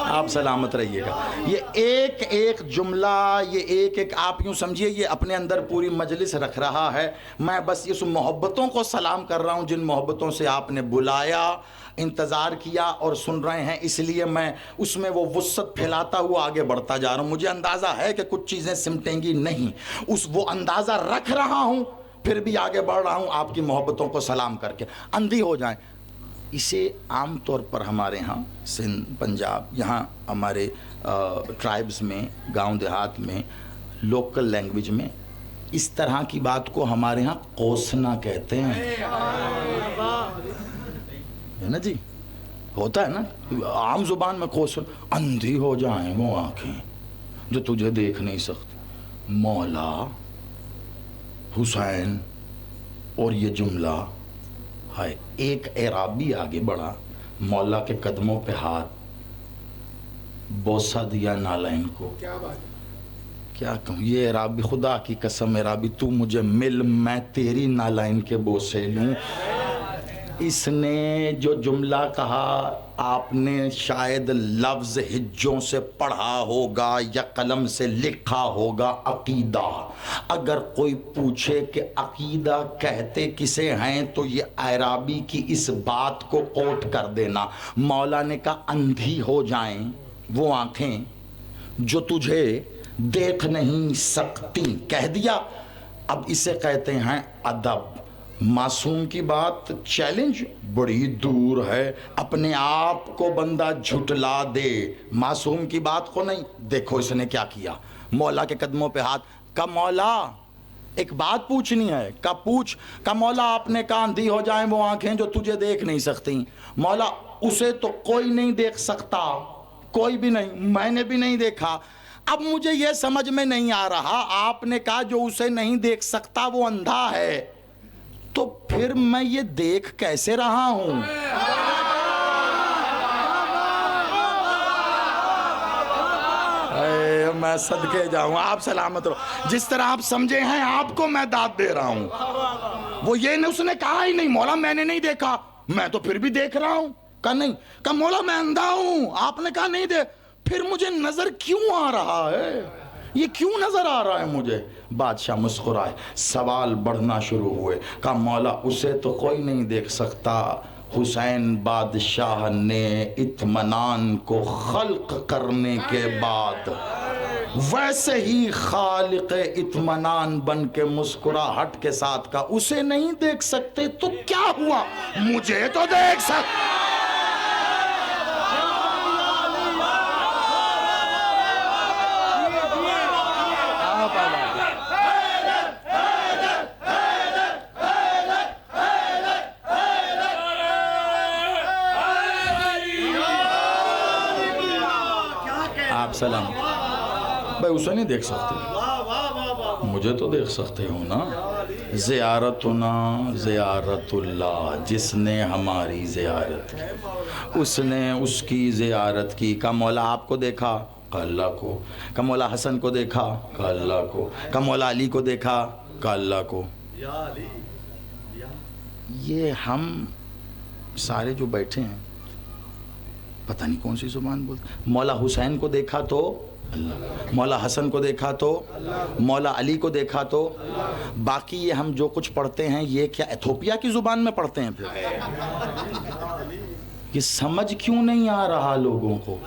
آپ سلامت رہیے گا. یہ ایک ایک جملہ، یہ ایک ایک، آپ یوں سمجھیے یہ اپنے اندر پوری مجلس رکھ رہا ہے. میں بس اس محبتوں کو سلام کر رہا ہوں جن محبتوں سے آپ نے بلایا، انتظار کیا اور سن رہے ہیں. اس لیے میں اس میں وہ وسعت پھیلاتا ہوا آگے بڑھتا جا رہا ہوں. مجھے اندازہ ہے کہ کچھ چیزیں سمٹیں گی نہیں، وہ اندازہ رکھ رہا ہوں، پھر بھی آگے بڑھ رہا ہوں آپ کی محبتوں کو سلام کر کے. اندھی ہو جائیں، اسے عام طور پر ہمارے ہاں سندھ، پنجاب، یہاں ہمارے ٹرائبز میں، گاؤں دیہات میں، لوکل لینگویج میں اس طرح کی بات کو ہمارے ہاں کوسنا کہتے ہیں. ہے نا جی، ہوتا ہے نا عام زبان میں کوسن. اندھی ہو جائیں وہ آنکھیں جو تجھے دیکھ نہیں سکتی. مولا، حسین اور یہ جملہ ہے. ایک اعرابی آگے بڑھا، مولا کے قدموں پہ ہاتھ، بوسہ دیا نالائن کو. کیا کہوں، یہ اعرابی، خدا کی قسم اعرابی تو مجھے مل، میں تیری نالائن کے بوسے لوں. اس نے جو جملہ کہا آپ نے شاید لفظ ہجوں سے پڑھا ہوگا یا قلم سے لکھا ہوگا، عقیدہ. اگر کوئی پوچھے کہ عقیدہ کہتے کسے ہیں تو یہ اعرابی کی اس بات کو کوٹ کر دینا. مولا نے کہا اندھی ہو جائیں وہ آنکھیں جو تجھے دیکھ نہیں سکتی، کہہ دیا. اب اسے کہتے ہیں ادب. معصوم کی بات چیلنج بڑی دور ہے، اپنے آپ کو بندہ جھٹلا دے، معصوم کی بات کو نہیں. دیکھو اس نے کیا کیا، مولا کے قدموں پہ ہاتھ. کا مولا ایک بات پوچھنی ہے. کا پوچھ. کا مولا آپ نے کہا اندھی ہو جائیں وہ آنکھیں جو تجھے دیکھ نہیں سکتی. مولا اسے تو کوئی نہیں دیکھ سکتا، کوئی بھی نہیں، میں نے بھی نہیں دیکھا. اب مجھے یہ سمجھ میں نہیں آ رہا، آپ نے کہا جو اسے نہیں دیکھ سکتا وہ اندھا ہے، تو پھر میں یہ دیکھ کیسے رہا ہوں؟ میں صدقے جاؤں، آپ سلامت رہو. جس طرح آپ سمجھے ہیں آپ کو میں داد دے رہا ہوں. وہ یہ نہیں، اس نے کہا ہی نہیں مولا میں نے نہیں دیکھا، میں تو پھر بھی دیکھ رہا ہوں. کہا نہیں. کہا مولا میں اندھا ہوں، آپ نے کہا نہیں دیکھ. پھر مجھے نظر کیوں آ رہا ہے، یہ کیوں نظر آ رہا ہے مجھے؟ بادشاہ مسکرائے، سوال بڑھنا شروع ہوئے. کہا مولا اسے تو کوئی نہیں دیکھ سکتا. حسین بادشاہ نے اطمینان کو خلق کرنے کے بعد ویسے ہی خالق اطمینان بن کے مسکراہٹ کے ساتھ کہا اسے نہیں دیکھ سکتے تو کیا ہوا، مجھے تو دیکھ سکتے. سلام بھائی اسے نہیں دیکھ سکتے، مجھے تو دیکھ سکتے ہو نا. زیارتنا زیارت اللہ، جس نے ہماری زیارت کی اس نے اس کی زیارت کی. کا مولا آپ کو دیکھا؟ کا اللہ کو. کا مولا حسن کو دیکھا؟ کا اللہ کو. کا مولا علی کو دیکھا؟ کا اللہ کو. یہ ہم سارے جو بیٹھے ہیں پتہ نہیں کون سی زبان بولتے. مولا حسین کو دیکھا تو اللہ، مولا حسن کو دیکھا تو، مولا علی کو دیکھا تو، باقی یہ ہم جو کچھ پڑھتے ہیں یہ کیا ایتھوپیا کی زبان میں پڑھتے ہیں پھر؟ یہ سمجھ کیوں نہیں آ رہا لوگوں کو؟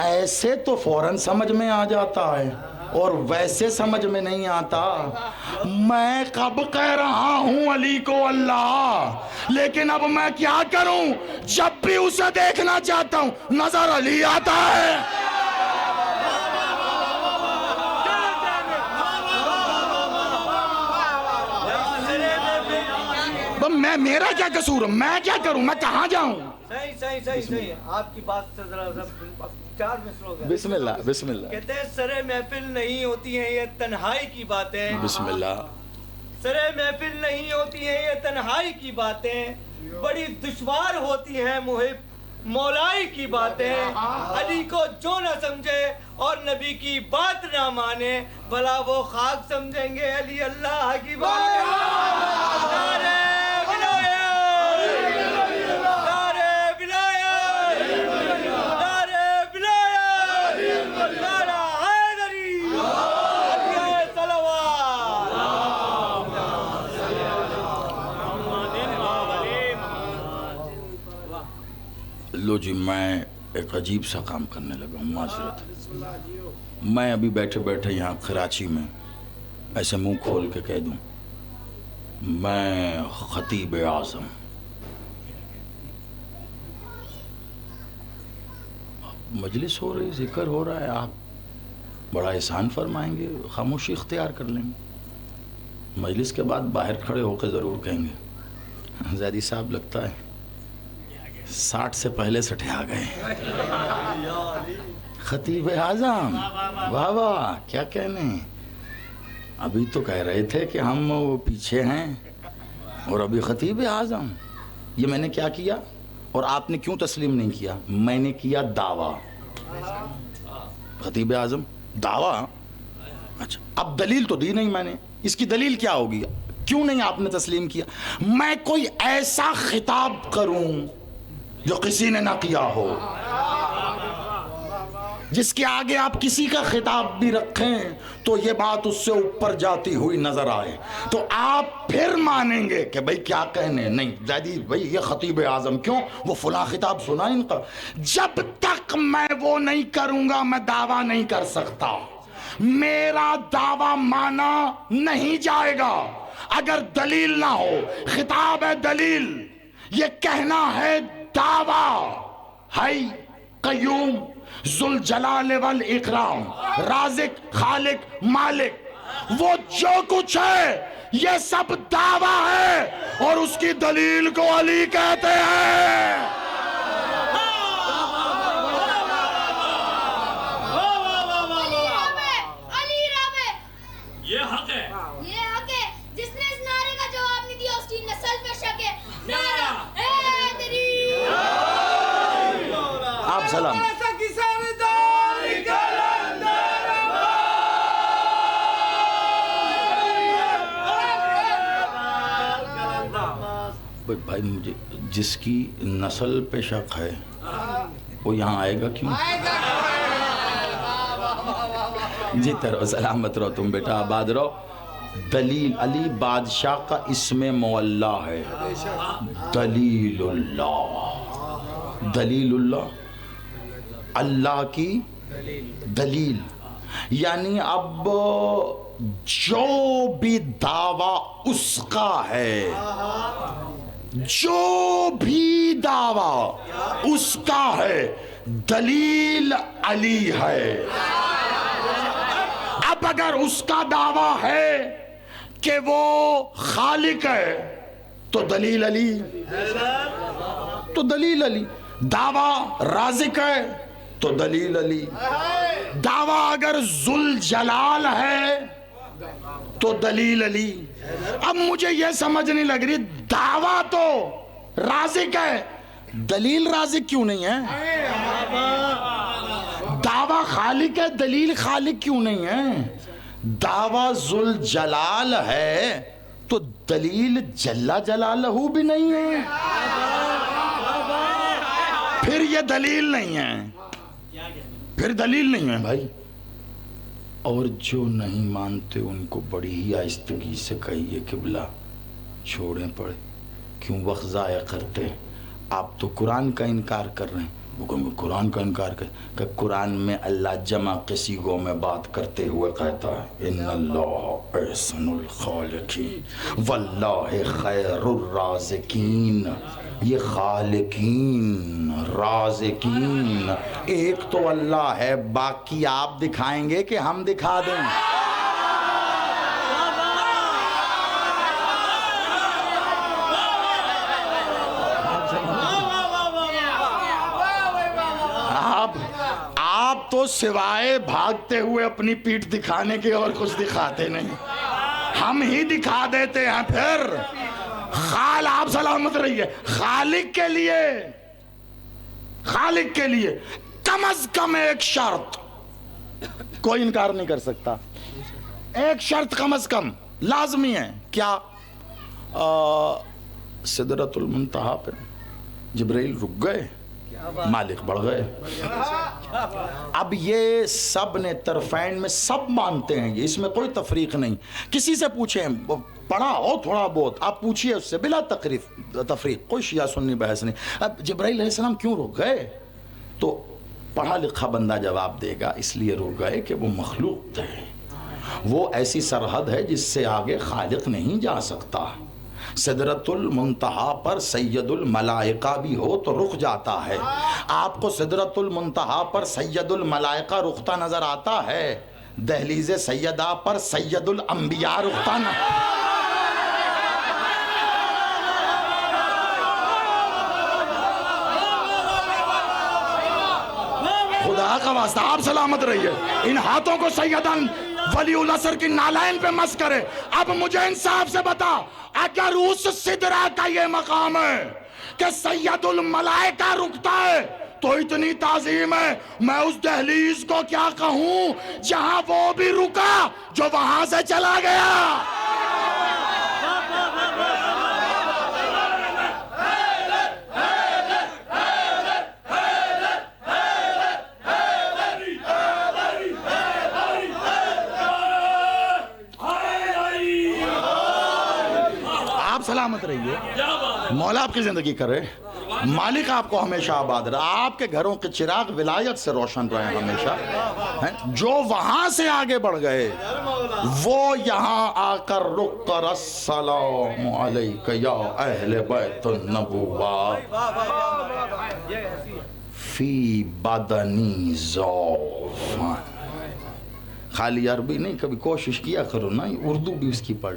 ایسے تو فوراً سمجھ میں آ جاتا ہے اور ویسے سمجھ میں نہیں آتا۔ میں کب کہہ رہا ہوں علی کو اللہ، لیکن اب میں کیا کروں؟ جب بھی اسے دیکھنا چاہتا ہوں نظر علی آتا ہے۔ میرا کیا قصور؟ میں کیا کروں؟ میں کہاں جاؤں؟ صحیح آپ کی بات سے ذرا 4 مصرعوں کا بسم اللہ بسم اللہ۔ کہتے ہیں سرے محفل نہیں ہوتی ہیں یہ تنہائی کی باتیں، بسم اللہ۔ سرے محفل نہیں ہوتی ہیں یہ تنہائی کی باتیں، بڑی دشوار ہوتی ہیں محب مولائی کی باتیں، علی کو جو نہ سمجھے اور نبی کی بات نہ مانے بھلا وہ خاک سمجھیں گے علی اللہ کی بات۔ لو جی، میں ایک عجیب سا کام کرنے لگا ہوں، معذرت۔ میں ابھی بیٹھے بیٹھے یہاں کراچی میں ایسے منہ کھول کے کہہ دوں میں خطیب اعظم، مجلس ہو رہی، ذکر ہو رہا ہے، آپ بڑا احسان فرمائیں گے، خاموشی اختیار کر لیں گے، مجلس کے بعد باہر کھڑے ہو کے ضرور کہیں گے زیدی صاحب لگتا ہے 60 سے پہلے سٹھے آ گئے، خطیب اعظم، واہ واہ کیا کہنے، ابھی تو کہہ رہے تھے کہ ہم پیچھے ہیں اور ابھی خطیب اعظم۔ یہ میں نے کیا کیا اور آپ نے کیوں تسلیم نہیں کیا؟ میں نے کیا دعویٰ، خطیب اعظم دعویٰ، اچھا اب دلیل تو دی نہیں میں نے، اس کی دلیل کیا ہوگی؟ کیوں نہیں آپ نے تسلیم کیا؟ میں کوئی ایسا خطاب کروں جو کسی نے نہ کیا ہو، جس کے آگے آپ کسی کا خطاب بھی رکھیں تو یہ بات اس سے اوپر جاتی ہوئی نظر آئے تو آپ پھر مانیں گے کہ بھئی کیا کہنے، نہیں زیدی بھئی یہ خطیب اعظم کیوں، وہ فلاں خطاب سنا ان کا۔ جب تک میں وہ نہیں کروں گا میں دعویٰ نہیں کر سکتا، میرا دعویٰ مانا نہیں جائے گا اگر دلیل نہ ہو۔ خطاب ہے دلیل، یہ کہنا ہے دعویٰ، حی قیوم ذوالجلال والاکرام، رازق خالق مالک، وہ جو کچھ ہے یہ سب دعویٰ ہے اور اس کی دلیل کو علی کہتے ہیں۔ یہ حق ہے، یہ حق ہے، جس نے اس نعرے کا جواب نہیں دیا اس کی نسل پہ شک ہے۔ نعرہ حیدری، آپ سلام۔ بھائی مجھے جس کی نسل پہ شک ہے وہ یہاں آئے گا کیوں؟ جی ترو سلامت رہو تم بیٹا، آباد رہو۔ دلیل، علی بادشاہ کا اسم مولا ہے، دلیل اللہ، دلیل اللہ، اللہ کی دلیل، یعنی اب جو بھی دعویٰ اس کا ہے، جو بھی دعویٰ اس کا ہے، دلیل علی ہے۔ اب اگر اس کا دعویٰ ہے کہ وہ خالق ہے تو دلیل علی، تو دلیل علی، دعویٰ رازق ہے تو دلیل علی، دعویٰ اگر ذوالجلال ہے تو دلیل علی۔ اب مجھے یہ سمجھ نہیں لگ رہی، دعویٰ تو رازق ہے، دلیل رازق کیوں نہیں ہے؟ دعویٰ خالق ہے، دلیل خالق کیوں نہیں ہے؟ دعویٰ ذوالجلال ہے تو دلیل جل جلالہ بھی نہیں ہے، پھر یہ دلیل نہیں ہے، پھر دلیل نہیں ہے بھائی، اور جو نہیں مانتے ان کو بڑی ہی آہستگی سے کہیے قبلہ چھوڑیں پڑے، کیوں وقت ضائع کرتے ہیں؟ آپ تو قرآن کا انکار کر رہے ہیں۔ وہ کہیں قرآن کا انکار کہ قرآن میں اللہ جمع کے صیغوں میں بات کرتے ہوئے کہتا ہے ان اللہ احسن الخالقین واللہ خیر الرازقین۔ یہ خالقین رازقین ایک تو اللہ ہے، باقی آپ دکھائیں گے کہ ہم دکھا دیں؟ آپ تو سوائے بھاگتے ہوئے اپنی پیٹھ دکھانے کے اور کچھ دکھاتے نہیں، ہم ہی دکھا دیتے ہیں۔ پھر آپ سلامت رہیے، خالق کے لیے کم از کم ایک شرط کوئی انکار نہیں کر سکتا، ایک شرط کم از کم لازمی ہے۔ کیا؟ سدرۃ المنتہا پہ جبرائیل رک گئے، مالک بڑھ گئے۔ اب یہ سب نے طرفین میں سب مانتے ہیں، اس میں کوئی تفریق نہیں۔ کسی سے پوچھیں، پڑھا ہو تھوڑا بہت، آپ پوچھئے اس سے بلا تفریق، کوئی شیعہ سنی بحث نہیں۔ اب جبرائیل علیہ السلام کیوں رک گئے؟ تو پڑھا لکھا بندہ جواب دے گا اس لیے رک گئے کہ وہ مخلوق تھے، وہ ایسی سرحد ہے جس سے آگے خالق نہیں جا سکتا۔ سدرۃ المنتہا پر سید الملائکہ بھی ہو تو رک جاتا ہے۔ آپ کو سدرۃ المنتہا پر سید الملائکہ رکتا نظر آتا ہے، دہلیز سیدہ پر سید الانبیاء رکتا نہ۔ خدا کا واسطہ آپ سلامت رہیے، ان ہاتھوں کو سیدن ولی العصر کی نالین پہ مس کرے۔ اب مجھے انصاف سے بتا، اگر اس سدرہ کا یہ مقام ہے کہ سید الملائکہ رکتا ہے تو اتنی تعظیم ہے، میں اس دہلیز کو کیا کہوں جہاں وہ بھی رکا جو وہاں سے چلا گیا۔ سلامت رہیے، مولا آپ کی زندگی کرے، مالک آپ کو ہمیشہ آباد رہے، آپ کے گھروں کے چراغ ولایت سے روشن رہے ہمیشہ۔ جو وہاں سے آگے بڑھ گئے وہ یہاں آ کر رک کر السلام علیک یا اہل بیت النبوہ فی بدنی ضعف۔ خالی عربی نہیں، کبھی کوشش کیا کرو نا اردو بھی اس کی پڑھ۔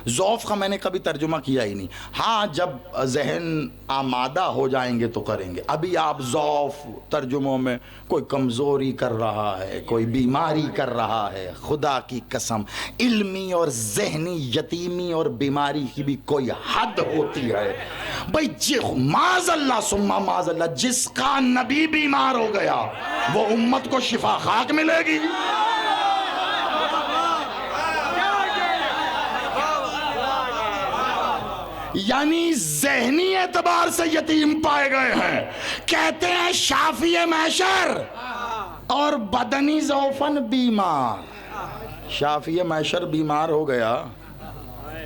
ضعف کا میں نے کبھی ترجمہ کیا ہی نہیں، ہاں جب ذہن آمادہ ہو جائیں گے تو کریں گے۔ ابھی آپ ضعف ترجموں میں کوئی کمزوری کر رہا ہے، کوئی بیماری کر رہا ہے، خدا کی قسم علمی اور ذہنی یتیمی اور بیماری کی بھی کوئی حد ہوتی ہے بھائی۔ معاذ اللہ ثم معاذ اللہ، جس کا نبی بیمار ہو گیا وہ امت کو شفا خاک ملے گی؟ یعنی ذہنی اعتبار سے یتیم پائے گئے ہیں، کہتے ہیں شافی محشر، اور بدنی ضعفاً بیمار۔ شافی محشر بیمار ہو گیا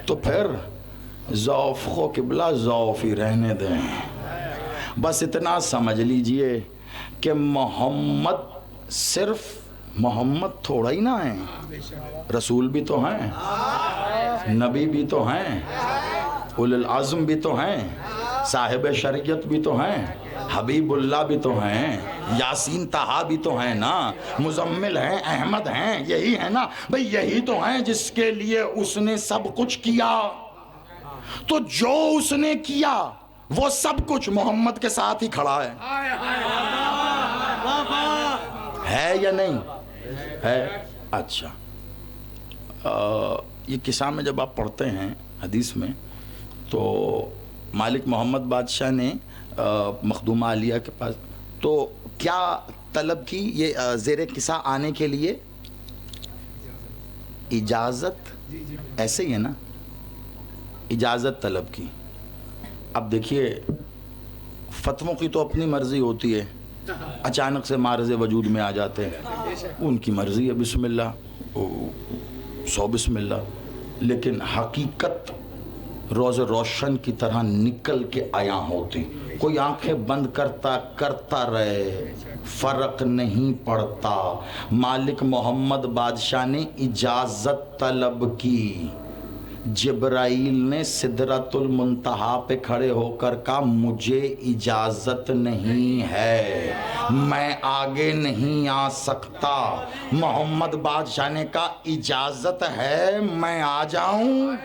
تو پھر ضعف کو قبلہ ضعف ہی رہنے دیں۔ بس اتنا سمجھ لیجئے کہ محمد صرف محمد تھوڑا ہی نہ ہیں، رسول بھی تو ہیں، نبی بھی تو ہیں، اولو العزم بھی تو ہیں، صاحب شریعت بھی تو ہیں، حبیب اللہ بھی تو ہیں، یاسین طہا بھی تو ہیں نا، مزمل ہیں، احمد ہیں، یہی ہے نا بھئی، یہی تو ہیں جس کے لیے اس نے سب کچھ کیا۔ تو جو اس نے کیا وہ سب کچھ محمد کے ساتھ ہی کھڑا ہے یا نہیں ہے؟ اچھا، یہ قصہ میں جب آپ پڑھتے ہیں حدیث میں تو مالک محمد بادشاہ نے مخدومہ عالیہ کے پاس تو کیا طلب کی؟ یہ زیر قصہ آنے کے لیے اجازت، ایسے ہی ہے نا، اجازت طلب کی۔ اب دیکھیے فتووں کی تو اپنی مرضی ہوتی ہے، اچانک سے معرض وجود میں آ جاتے ہیں، ان کی مرضی ہے، بسم اللہ، سو بسم اللہ، لیکن حقیقت روز روشن کی طرح نکل کے آیا ہوتی. کوئی آنکھیں بند کرتا رہے، فرق نہیں پڑتا. مالک محمد بادشاہ نے اجازت طلب کی. جبرائیل نے سدرۃ المنتہا پہ کھڑے ہو کر کہا مجھے اجازت نہیں ہے، میں آگے نہیں آ سکتا. محمد بادشاہ نے کہا اجازت ہے، میں آ جاؤں.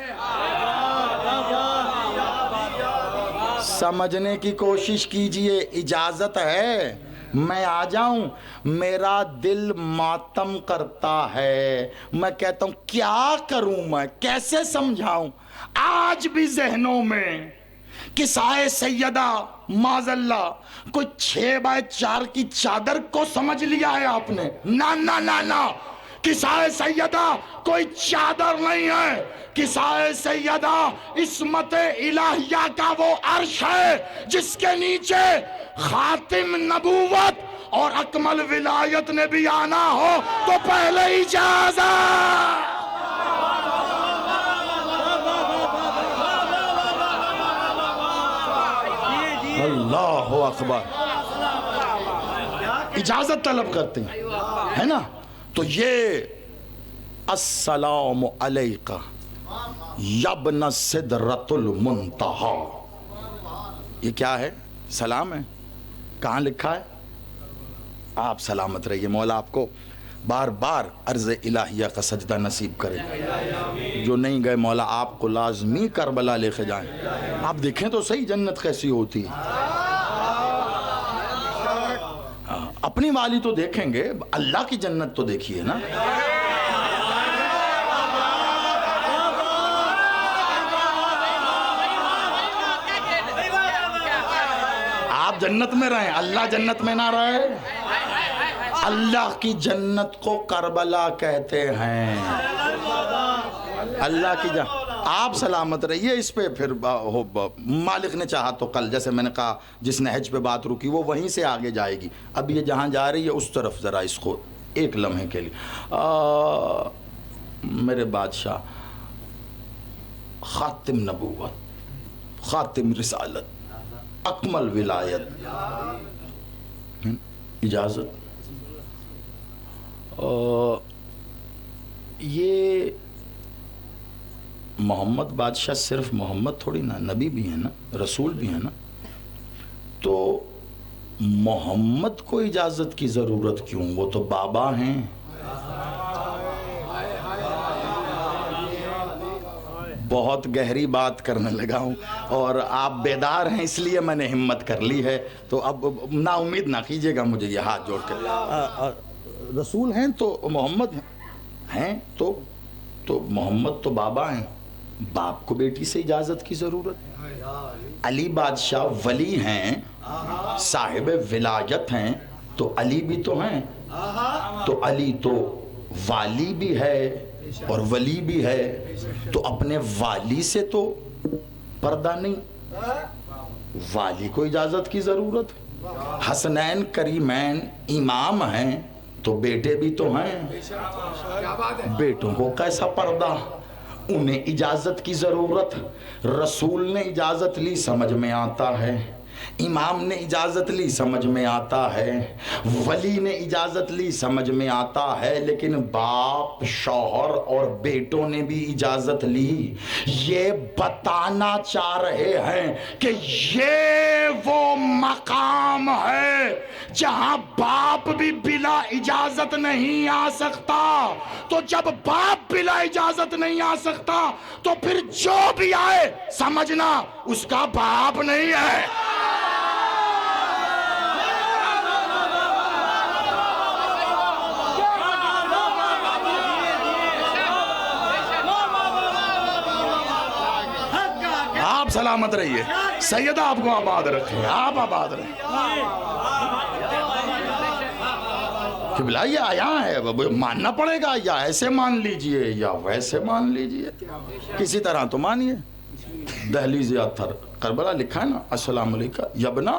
سمجھنے کی کوشش کیجئے، اجازت ہے میں آ جاؤں. میرا دل ماتم کرتا ہے، میں کہتا ہوں کیا کروں، میں کیسے سمجھاؤں. آج بھی ذہنوں میں قصہ سیدہ معاذ اللہ کوئی 6x4 کی چادر کو سمجھ لیا ہے آپ نے. نا نا نا نا، قصہ سیدہ کوئی چادر نہیں ہے. قصہ سیدہ عصمت الہیہ کا وہ عرش ہے جس کے نیچے خاتم نبوت اور اکمل ولایت نے بھی آنا ہو تو پہلے اجازت. اللہ اکبر. اجازت طلب کرتے ہیں، ہے نا. تو یہ السلام علیکہ یبن سدرۃ المنتہا، یہ کیا ہے؟ سلام ہے. کہاں لکھا ہے؟ آپ سلامت رہیے. مولا آپ کو بار بار عرض الہیہ کا سجدہ نصیب کرے. جو نہیں گئے مولا آپ کو لازمی کربلا لے کے جائیں. آپ دیکھیں تو صحیح جنت کیسی ہوتی ہے. اپنی والی تو دیکھیں گے، اللہ کی جنت تو دیکھیے نا. آپ جنت میں رہیں، اللہ جنت میں نہ رہے. اللہ کی جنت کو کربلا کہتے ہیں. اللہ کی جنت. آپ سلامت رہیے. اس پہ پھر مالک نے چاہا تو کل، جیسے میں نے کہا جس نہج پہ بات رکی وہ وہیں سے آگے جائے گی. اب یہ جہاں جا رہی ہے اس طرف ذرا اس کو ایک لمحے کے لیے. میرے بادشاہ، خاتم نبوت، خاتم رسالت، اکمل ولایت، اجازت. یہ محمد بادشاہ صرف محمد تھوڑی نا، نبی بھی ہے نا، رسول بھی ہے نا. تو محمد کو اجازت کی ضرورت کیوں؟ وہ تو بابا ہیں. بہت گہری بات کرنے لگا ہوں اور آپ بیدار ہیں اس لیے میں نے ہمت کر لی ہے. تو اب نا امید نہ کیجیے گا مجھے یہ ہاتھ جوڑ کے. رسول ہیں تو محمد ہیں، تو محمد تو بابا ہیں. باپ کو بیٹی سے اجازت کی ضرورت. علی بادشاہ ولی ہیں، صاحب ولایت ہیں، تو علی بھی تو ہیں. تو علی تو والی بھی ہے اور ولی بھی ہے. تو اپنے والی سے تو پردہ نہیں، والی کو اجازت کی ضرورت. حسنین کریمین امام ہیں تو بیٹے بھی تو ہیں. بیٹوں کو کیسا پردہ؟ انہیں اجازت کی ضرورت. رسول نے اجازت لی، سمجھ میں آتا ہے. امام نے اجازت لی، سمجھ میں آتا ہے. ولی نے اجازت لی، سمجھ میں آتا ہے. لیکن باپ، شوہر اور بیٹوں نے بھی اجازت لی. یہ بتانا چاہ رہے ہیں کہ یہ وہ مقام ہے جہاں باپ بھی بلا اجازت نہیں آ سکتا. تو جب باپ بلا اجازت نہیں آ سکتا تو پھر جو بھی آئے سمجھنا اس کا باپ نہیں ہے. آپ سلامت رہیے. سیدہ آپ کو آباد رکھیں، آپ آباد رہیں. قبلہ یہ آیا ہے، ماننا پڑے گا، یا ایسے مان لیجئے یا ویسے مان لیجئے، کسی طرح تو مانیے. دہلیز اطہر کربلا لکھا ہے نا، السلام علیکہ یبنا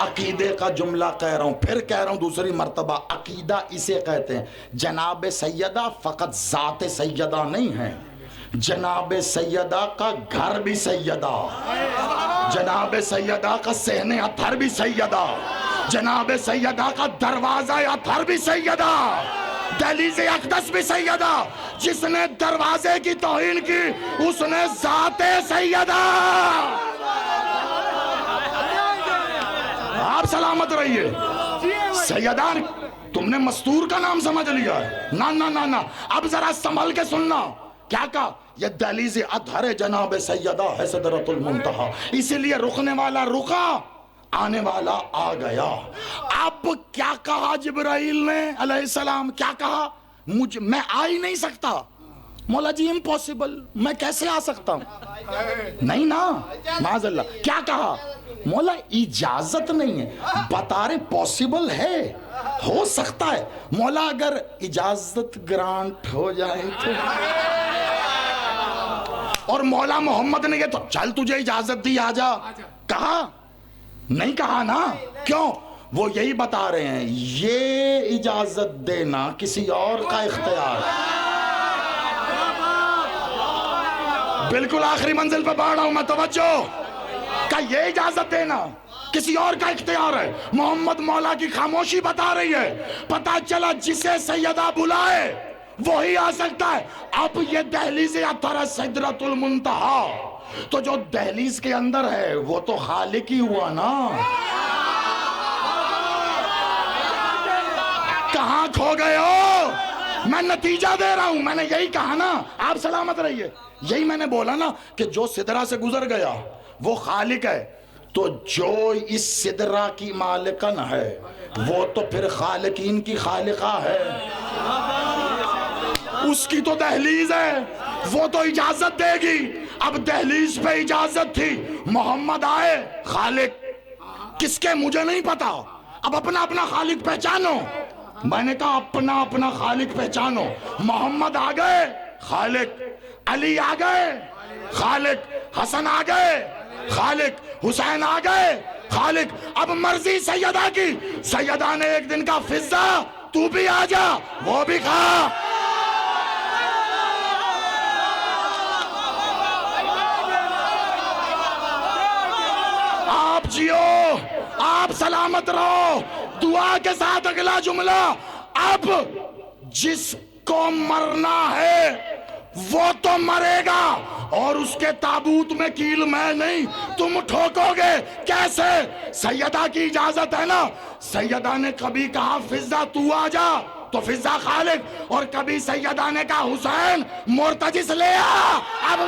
عقیدے کا جملہ کہہ رہا ہوں، پھر کہہ رہا ہوں دوسری مرتبہ، عقیدہ اسے کہتے ہیں۔ جناب سیدہ فقط ذات سیدہ نہیں ہے، جناب سیدہ کا گھر بھی سیدہ، جناب سیدہ کا صحن اطہر بھی سیدہ، جناب سیدہ کا دروازہ اطہر بھی سیدہ، دہلیز اقدس بھی سیدہ۔ جس نے دروازے کی توہین کی اس نے ذات سیدہ۔ آپ سلامت رہیے۔ سیدان تم نے مستور کا نام سمجھ لیا ہے؟ نا نا نا نا، اب ذرا سنبھل کے سننا۔ کیا کہا؟ یہ دہلیز اطہر جناب سیدہ ہے سدرۃ المنتہا، اسی لیے رکنے والا رکا، آنے والا آ گیا۔ اب کیا کہا جبرائیل نے علیہ السلام؟ کیا کہا؟ میں آ ہی نہیں سکتا۔ مولا جی امپوسیبل، میں کیسے آ سکتا ہوں؟ نہیں نا، معاذ اللہ۔ کیا کہا؟ مولا اجازت نہیں ہے، بتا رہے پوسیبل ہے، ہو سکتا ہے۔ مولا اگر اجازت گرانٹ ہو جائے تو، اور مولا محمد نے یہ تو چل تجھے اجازت دی آ جا کہا؟ نہیں کہا نا۔ کیوں؟ وہ یہی بتا رہے ہیں یہ اجازت دینا کسی اور کا اختیار ہے۔ بالکل آخری منزل پہ بڑھ رہا ہوں میں، توجہ، کہ یہ اجازت دینا کسی اور کا اختیار ہے۔ محمد مولا کی خاموشی بتا رہی ہے، پتہ چلا جسے سیدہ بلائے وہی آ سکتا ہے۔ اب یہ دہلیز اطہر سدرۃ المنتہا، تو جو دہلیز کے اندر ہے وہ تو خالق ہی ہوا نا۔ کہاں کھو گئے ہو؟ میں نتیجہ دے رہا ہوں، میں نے یہی کہا نا۔ آپ سلامت رہیے، یہی میں نے بولا نا کہ جو سدرہ سے گزر گیا وہ خالق ہے، تو جو اس سدرہ کی مالکن ہے وہ تو پھر خالقین کی خالقہ ہے، اس کی تو دہلیز ہے، وہ تو اجازت دے گی۔ اب دہلیز پہ اجازت تھی، محمد آئے، خالق کس کے مجھے نہیں پتا، اب اپنا اپنا خالق پہچانو۔ میں نے کہا اپنا اپنا خالق پہچانو۔ محمد آ گئے، خالق، علی آ گئے، خالق، حسن آ گئے، خالق، حسین آ گئے، خالق۔ اب مرضی سیدہ کی، سیدہ نے ایک دن کا فضہ تو بھی آ جا، وہ بھی کھا۔ آپ جیو، آپ سلامت رہو۔ دعا کے ساتھ اگلا جملہ، اب جس کو مرنا ہے وہ تو مرے گا، اور اس کے تابوت میں کیل میں نہیں، تم ٹھوکو گے۔ کیسے؟ سیدہ کی اجازت ہے نا۔ سیدہ نے کبھی کہا فضہ تو آ جا تو فضہ خالق، اور کبھی سیدہ نے کہا حسین مرتجس لے آ۔ اب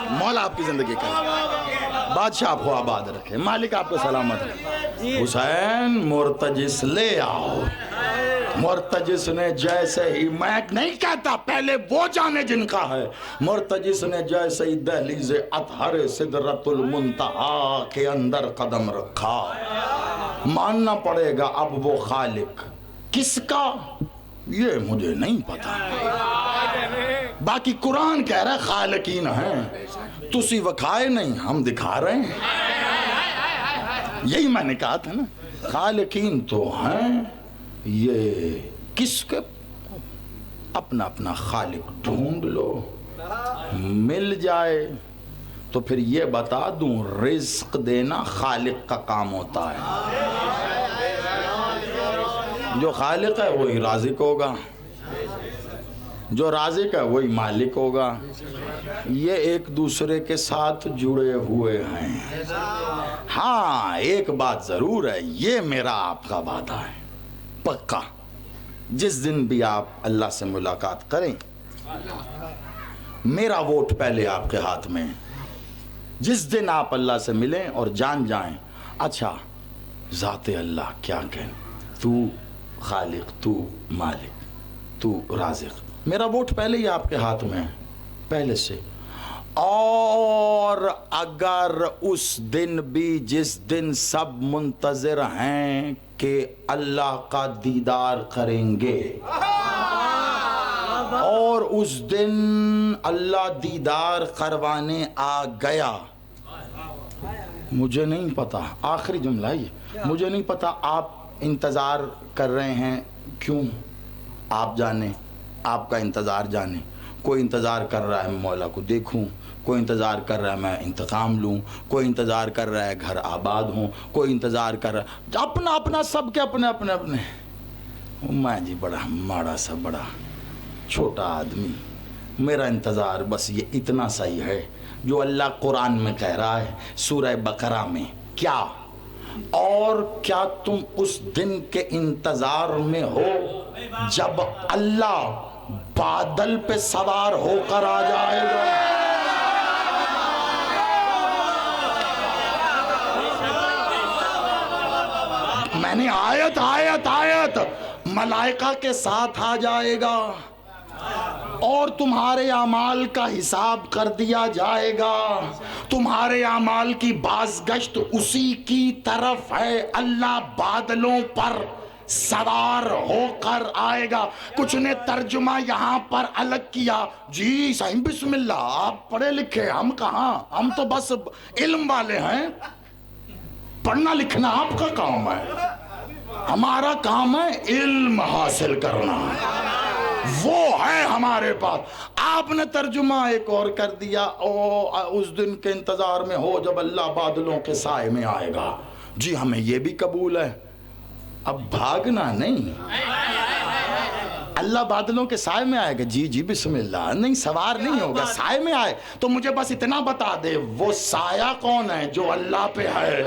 مولا آپ کی زندگی کرے، بادشاہ آپ کو آباد رکھے، مالک آپ کو سلامت رکھے۔ حسین مرتجس لے آؤ۔ مرتجس نے جیسے ہی، میں نہیں کہتا، پہلے وہ جانے جن کا ہے، مرتجس نے جیسے ہی دہلیز اطہر سدرۃ المنتہا کے اندر قدم رکھا، ماننا پڑے گا اب وہ خالق کس کا یہ مجھے نہیں پتا، باقی قرآن کہہ رہا ہے خالقین ہیں، تسی وکھائے نہیں، ہم دکھا رہے ہیں۔ یہی میں نے کہا تھا نا، خالقین تو ہیں، یہ کس کے اپنا اپنا خالق ڈھونڈ لو، مل جائے تو پھر یہ بتا دوں رزق دینا خالق کا کام ہوتا ہے، جو خالق ہے وہی رازق ہوگا، جو رازق ہے وہی مالک ہوگا، یہ ایک دوسرے کے ساتھ جڑے ہوئے ہیں۔ ہاں ایک بات ضرور ہے، یہ میرا آپ کا وعدہ ہے پکا، جس دن بھی آپ اللہ سے ملاقات کریں میرا ووٹ پہلے آپ کے ہاتھ میں، جس دن آپ اللہ سے ملیں اور جان جائیں اچھا ذات اللہ کیا کہیں، تو خالق، تو مالک، تو رازق، میرا ووٹ پہلے ہی آپ کے ہاتھ میں ہے، پہلے سے. اور اگر اس دن بھی جس دن سب منتظر ہیں کہ اللہ کا دیدار کریں گے، اور اس دن اللہ دیدار کروانے آ گیا، مجھے نہیں پتا، آخری جملہ یہ، مجھے نہیں پتا آپ انتظار کر رہے ہیں کیوں، آپ جانیں، آپ کا انتظار جانیں. کوئی انتظار کر رہا ہے میں مولا کو دیکھوں، کوئی انتظار کر رہا ہے میں انتقام لوں، کوئی انتظار کر رہا ہے گھر آباد ہوں، کوئی انتظار کر رہا ہے اپنا اپنا، سب کے اپنے اپنے اپنے. میں جی بڑا ماڑا سا بڑا چھوٹا آدمی، میرا انتظار بس یہ اتنا صحیح ہے جو اللہ قرآن میں کہہ رہا ہے سورہ بقرہ میں. کیا؟ اور کیا تم اس دن کے انتظار میں ہو جب اللہ بادل پہ سوار ہو کر آ جائے گا؟ میں نے آیت آیت آیت ملائکہ کے ساتھ آ جائے گا اور تمہارے اعمال کا حساب کر دیا جائے گا. تمہارے اعمال کی بازگشت اسی کی طرف ہے. اللہ بادلوں پر سوار ہو کر آئے گا. کچھ نے ترجمہ یہاں پر الگ کیا، جی صحیح بسم اللہ، آپ پڑھے لکھے، ہم کہاں، ہم تو بس علم والے ہیں، پڑھنا لکھنا آپ کا کام ہے، ہمارا کام ہے علم حاصل کرنا، وہ ہے ہمارے پاس. آپ نے ترجمہ ایک اور کر دیا، اس دن کے انتظار میں ہو جب اللہ بادلوں کے سائے میں آئے گا. جی ہمیں یہ بھی قبول ہے، اب بھاگنا نہیں. اللہ بادلوں کے سائے میں آئے گا، جی جی بسم اللہ، نہیں سوار نہیں ہوگا، سائے میں آئے. تو مجھے بس اتنا بتا دے وہ سایہ کون ہے جو اللہ پہ ہے.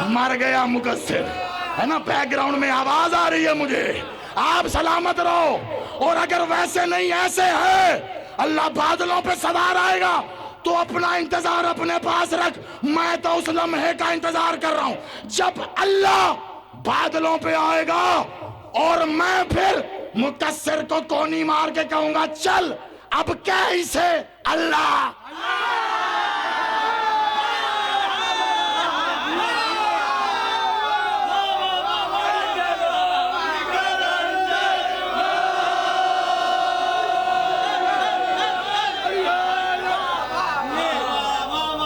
مر گیا مقصر، ہے نا، بیک گراؤنڈ میں آواز آ رہی ہے مجھے. آپ سلامت رہو. اور اگر ویسے نہیں ایسے ہے، اللہ بادلوں پہ سوار آئے گا تو اپنا انتظار اپنے پاس رکھ. میں تو اس لمحے کا انتظار کر رہا ہوں جب اللہ بادلوں پہ آئے گا اور میں پھر مقصر کو کونی مار کے کہوں گا چل اب کیسے اللہ.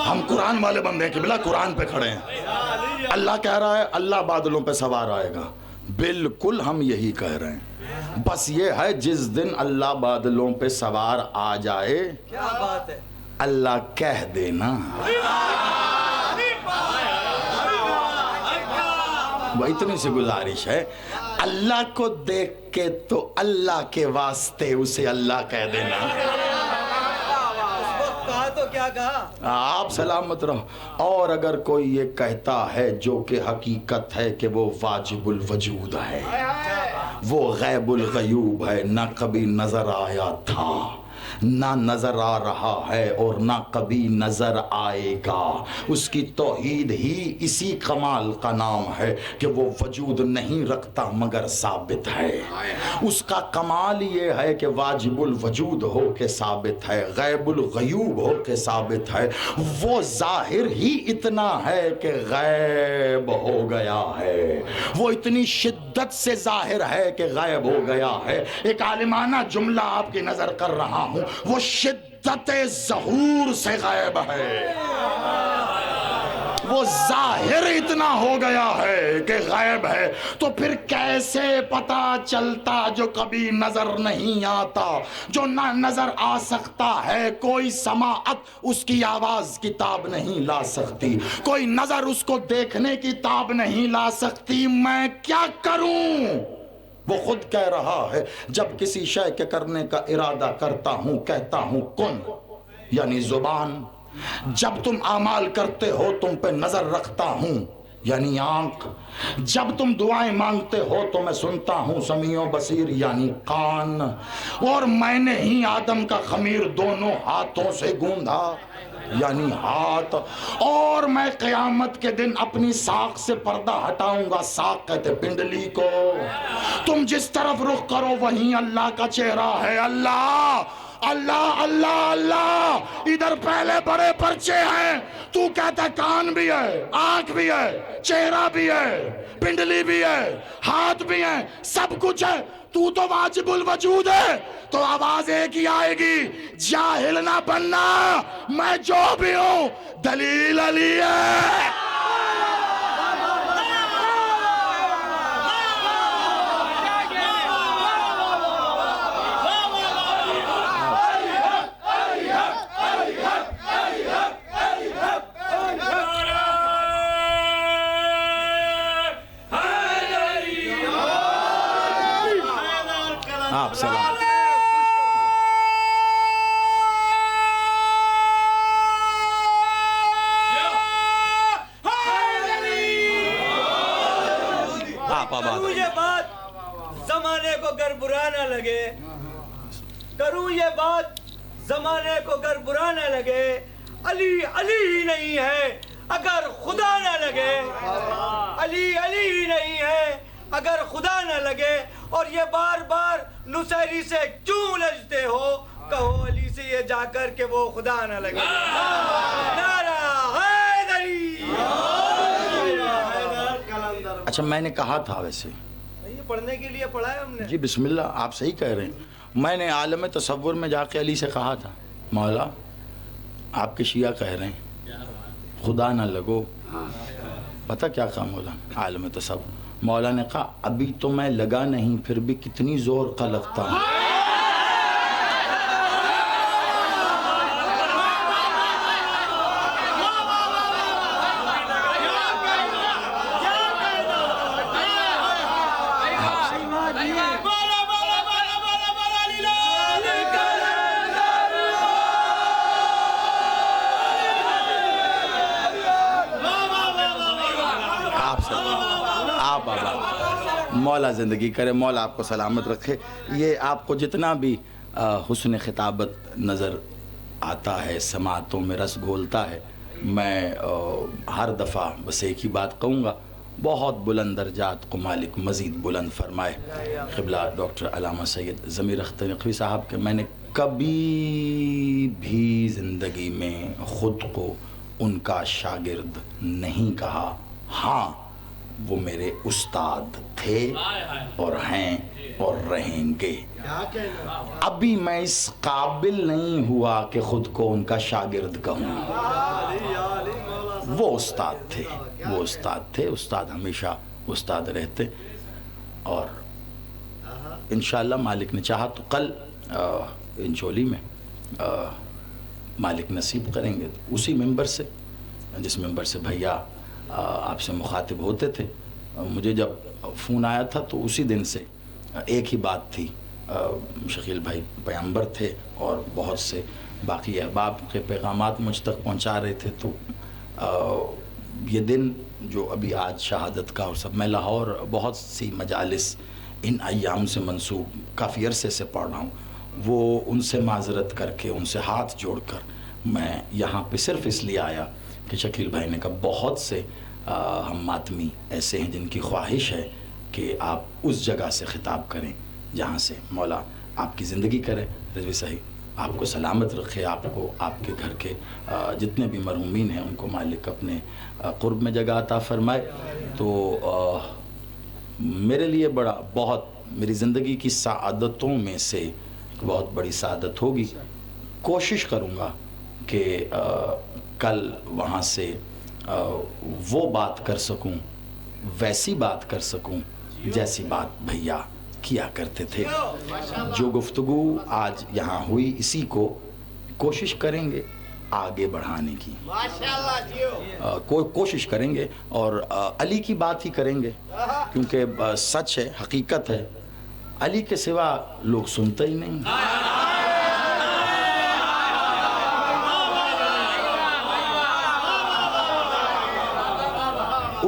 ہم قرآن والے بندے ہیں کہ بلا قرآن پہ کھڑے ہیں. اللہ کہہ رہا ہے اللہ بادلوں پہ سوار آئے گا، بالکل ہم یہی کہہ رہے ہیں. بس یہ ہے جس دن اللہ بادلوں پہ سوار آ جائے، کیا بات ہے، اللہ کہہ دینا. وہ اتنی سی گزارش ہے، اللہ کو دیکھ کے تو اللہ کے واسطے اسے اللہ کہہ دینا. تو کیا کہا؟ آپ سلامت رہو. اور اگر کوئی یہ کہتا ہے جو کہ حقیقت ہے کہ وہ واجب الوجود ہے، وہ غیب الغیوب ہے، نہ کبھی نظر آیا تھا، نہ نظر آ رہا ہے اور نہ کبھی نظر آئے گا، اس کی توحید ہی اسی کمال کا نام ہے کہ وہ وجود نہیں رکھتا مگر ثابت ہے. اس کا کمال یہ ہے کہ واجب الوجود ہو کے ثابت ہے، غیب الغیوب ہو کے ثابت ہے. وہ ظاہر ہی اتنا ہے کہ غیب ہو گیا ہے، وہ اتنی شدت سے ظاہر ہے کہ غیب ہو گیا ہے. ایک عالمانہ جملہ آپ کی نظر کر رہا ہوں، وہ شدت ظہور سے غائب ہے. وہ ظاہر اتنا ہو گیا ہے کہ غائب ہے. تو پھر کیسے پتا چلتا جو کبھی نظر نہیں آتا، جو نہ نظر آ سکتا ہے؟ کوئی سماعت اس کی آواز کی تاب نہیں لا سکتی، کوئی نظر اس کو دیکھنے کی تاب نہیں لا سکتی. میں کیا کروں؟ وہ خود کہہ رہا ہے جب کسی شے کے کرنے کا ارادہ کرتا ہوں کہتا ہوں کن، یعنی زبان. جب تم اعمال کرتے ہو تم پہ نظر رکھتا ہوں یعنی آنکھ. جب تم دعائیں مانگتے ہو تو میں سنتا ہوں سمیع و بصیر یعنی کان. اور میں نے ہی آدم کا خمیر دونوں ہاتھوں سے گوندھا یعنی ہاتھ. اور میں قیامت کے دن اپنی ساق سے پردہ ہٹاؤں گا. ساق کہتے پنڈلی کو. تم جس طرف رخ کرو وہیں اللہ کا چہرہ ہے. اللہ اللہ اللہ اللہ. ادھر پہلے بڑے پرچے ہیں, تو کہتا کان بھی ہے, آنکھ بھی ہے, چہرہ بھی ہے, پنڈلی بھی ہے, ہاتھ بھی ہے, سب کچھ ہے. تو واجب الوجود ہے. تو آواز ایک ہی آئے گی, جاہل نہ بننا, میں جو بھی ہوں دلیل علی ہے. آپ سلام. کروں یہ بات زمانے کو گر برا نہ لگے, کروں یہ بات زمانے کو گر برا نہ لگے, علی علی ہی نہیں ہے اگر خدا نہ لگے. علی علی ہی نہیں ہے اگر خدا نہ لگے. اور یہ بار بار نصیری سے کیوں لجتے ہو, کہو علی سے یہ جا کر کہ وہ خدا نہ لگے. نعرہ حیدری. اچھا میں نے کہا تھا ویسے یہ پڑھنے کے لیے پڑھا ہے ہم نے. جی بسم اللہ, آپ صحیح کہہ رہے ہیں. میں نے عالم تصور میں جا کے علی سے کہا تھا مولا آپ کے شیعہ کہہ رہے ہیں خدا نہ لگو. پتہ کیا کہا مولا عالم تصور؟ مولا نے کہا ابھی تو میں لگا نہیں, پھر بھی کتنی زور کا لگتا ہوں. مولا زندگی کرے, مولا آپ کو سلامت رکھے. یہ آپ کو جتنا بھی حسن خطابت نظر آتا ہے, سماعتوں میں رس گھولتا ہے, میں ہر دفعہ بس ایک ہی بات کہوں گا, بہت بلند درجات کو مالک مزید بلند فرمائے. قبلہ ڈاکٹر علامہ سید ضمیر اختر نقوی صاحب کے میں نے کبھی بھی زندگی میں خود کو ان کا شاگرد نہیں کہا. ہاں وہ میرے استاد تھے اور ہیں اور رہیں گے. ابھی میں اس قابل نہیں ہوا کہ خود کو ان کا شاگرد کہوں. وہ استاد تھے, وہ استاد تھے, استاد ہمیشہ استاد رہتے. اور انشاءاللہ مالک نے چاہا تو کل انچولی میں مالک نصیب کریں گے اسی ممبر سے جس ممبر سے بھیا آپ سے مخاطب ہوتے تھے. مجھے جب فون آیا تھا تو اسی دن سے ایک ہی بات تھی. شکیل بھائی پیغمبر تھے اور بہت سے باقی احباب کے پیغامات مجھ تک پہنچا رہے تھے. تو یہ دن جو ابھی آج شہادت کا اور سب, میں لاہور بہت سی مجالس ان ایام سے منسوب کافی عرصے سے پڑھ رہا ہوں. وہ ان سے معذرت کر کے, ان سے ہاتھ جوڑ کر میں یہاں پہ صرف اس لیے آیا کہ شکیل بھائی نے کہا بہت سے ہم ماتمی ایسے ہیں جن کی خواہش ہے کہ آپ اس جگہ سے خطاب کریں جہاں سے. مولا آپ کی زندگی کرے, رضوی صاحب آپ کو سلامت رکھے, آپ کو آپ کے گھر کے جتنے بھی مرحومین ہیں ان کو مالک اپنے قرب میں جگہ عطا فرمائے. تو میرے لیے بہت میری زندگی کی سعادتوں میں سے بہت بڑی سعادت ہوگی. کوشش کروں گا کہ کل وہاں سے وہ بات کر سکوں, ویسی بات کر سکوں جیسی بات بھیا کیا کرتے تھے. جو گفتگو آج یہاں ہوئی اسی کو کوشش کریں گے آگے بڑھانے کی, کوشش کریں گے اور علی کی بات ہی کریں گے کیونکہ سچ ہے, حقیقت ہے, علی کے سوا لوگ سنتے ہی نہیں.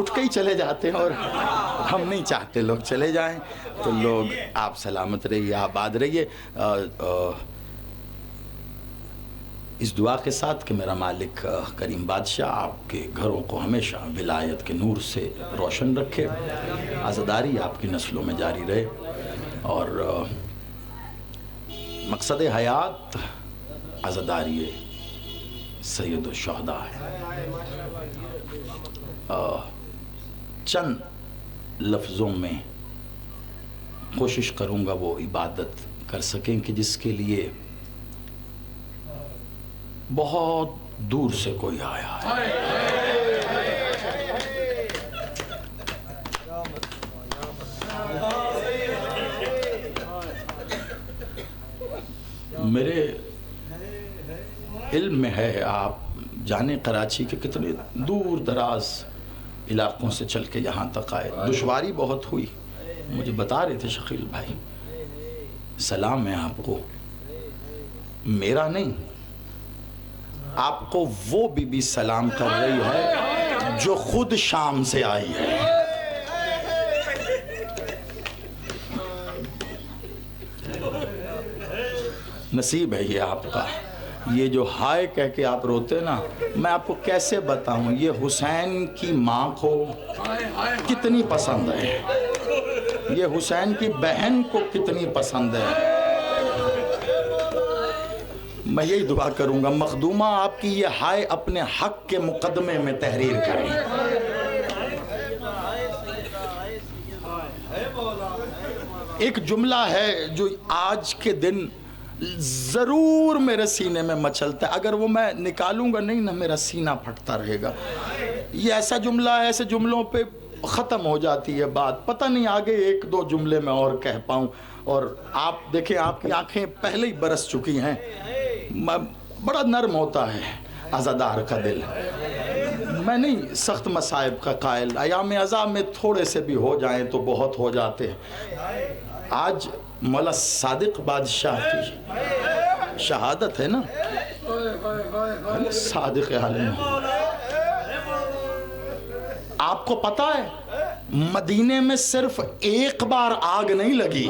اٹھ کے ہی چلے جاتے ہیں اور ہم نہیں چاہتے لوگ چلے جائیں. تو لوگ آپ سلامت رہیے, آباد رہیے. اس دعا کے ساتھ کہ میرا مالک کریم بادشاہ آپ کے گھروں کو ہمیشہ ولایت کے نور سے روشن رکھے, عزاداری آپ کی نسلوں میں جاری رہے, اور مقصد حیات عزاداری سید الشہداء ہے. چند لفظوں میں کوشش کروں گا وہ عبادت کر سکیں کہ جس کے لیے بہت دور سے کوئی آیا ہے. میرے علم میں ہے, آپ جانے کراچی کے کتنے دور دراز علاقوں سے چل کے یہاں تک آئے, دشواری بہت ہوئی. مجھے بتا رہے تھے شکیل بھائی, سلام ہے آپ کو, میرا نہیں, آپ کو وہ بی بی سلام کر رہی ہے جو خود شام سے آئی ہے. نصیب ہے یہ آپ کا. یہ جو ہائے کہہ کے آپ روتے نا, میں آپ کو کیسے بتاؤں یہ حسین کی ماں کو کتنی پسند ہے, یہ حسین کی بہن کو کتنی پسند ہے. میں یہی دعا کروں گا مخدومہ آپ کی یہ ہائے اپنے حق کے مقدمے میں تحریر کریں. ایک جملہ ہے جو آج کے دن ضرور میرے سینے میں مچلتا ہے, اگر وہ میں نکالوں گا نہیں نا میرا سینہ پھٹتا رہے گا. یہ ایسا جملہ ہے, ایسے جملوں پہ ختم ہو جاتی ہے بات, پتہ نہیں آگے ایک دو جملے میں اور کہہ پاؤں. اور آپ دیکھیں آپ کی آنکھیں پہلے ہی برس چکی ہیں, بڑا نرم ہوتا ہے عزادار کا دل. میں نہیں سخت مصائب کا قائل, ایام عزا میں تھوڑے سے بھی ہو جائیں تو بہت ہو جاتے ہیں. آج مولا صادق بادشاہ کی شہادت ہے نا, صادق عالم. آپ کو پتا ہے مدینے میں صرف ایک بار آگ نہیں لگی,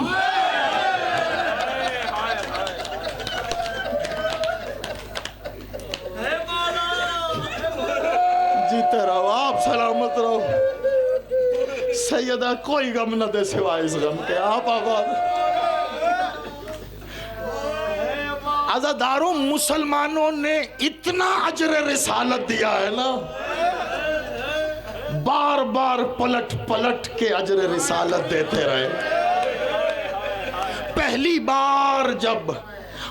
جیتے رہو آپ سلامت رہو. سیدہ کوئی غم نہ دے سوائے اس غم کے, آپ آباد. عزاداروں مسلمانوں نے اتنا اجر رسالت دیا ہے نا, بار بار پلٹ پلٹ کے اجر رسالت دیتے رہے. پہلی بار جب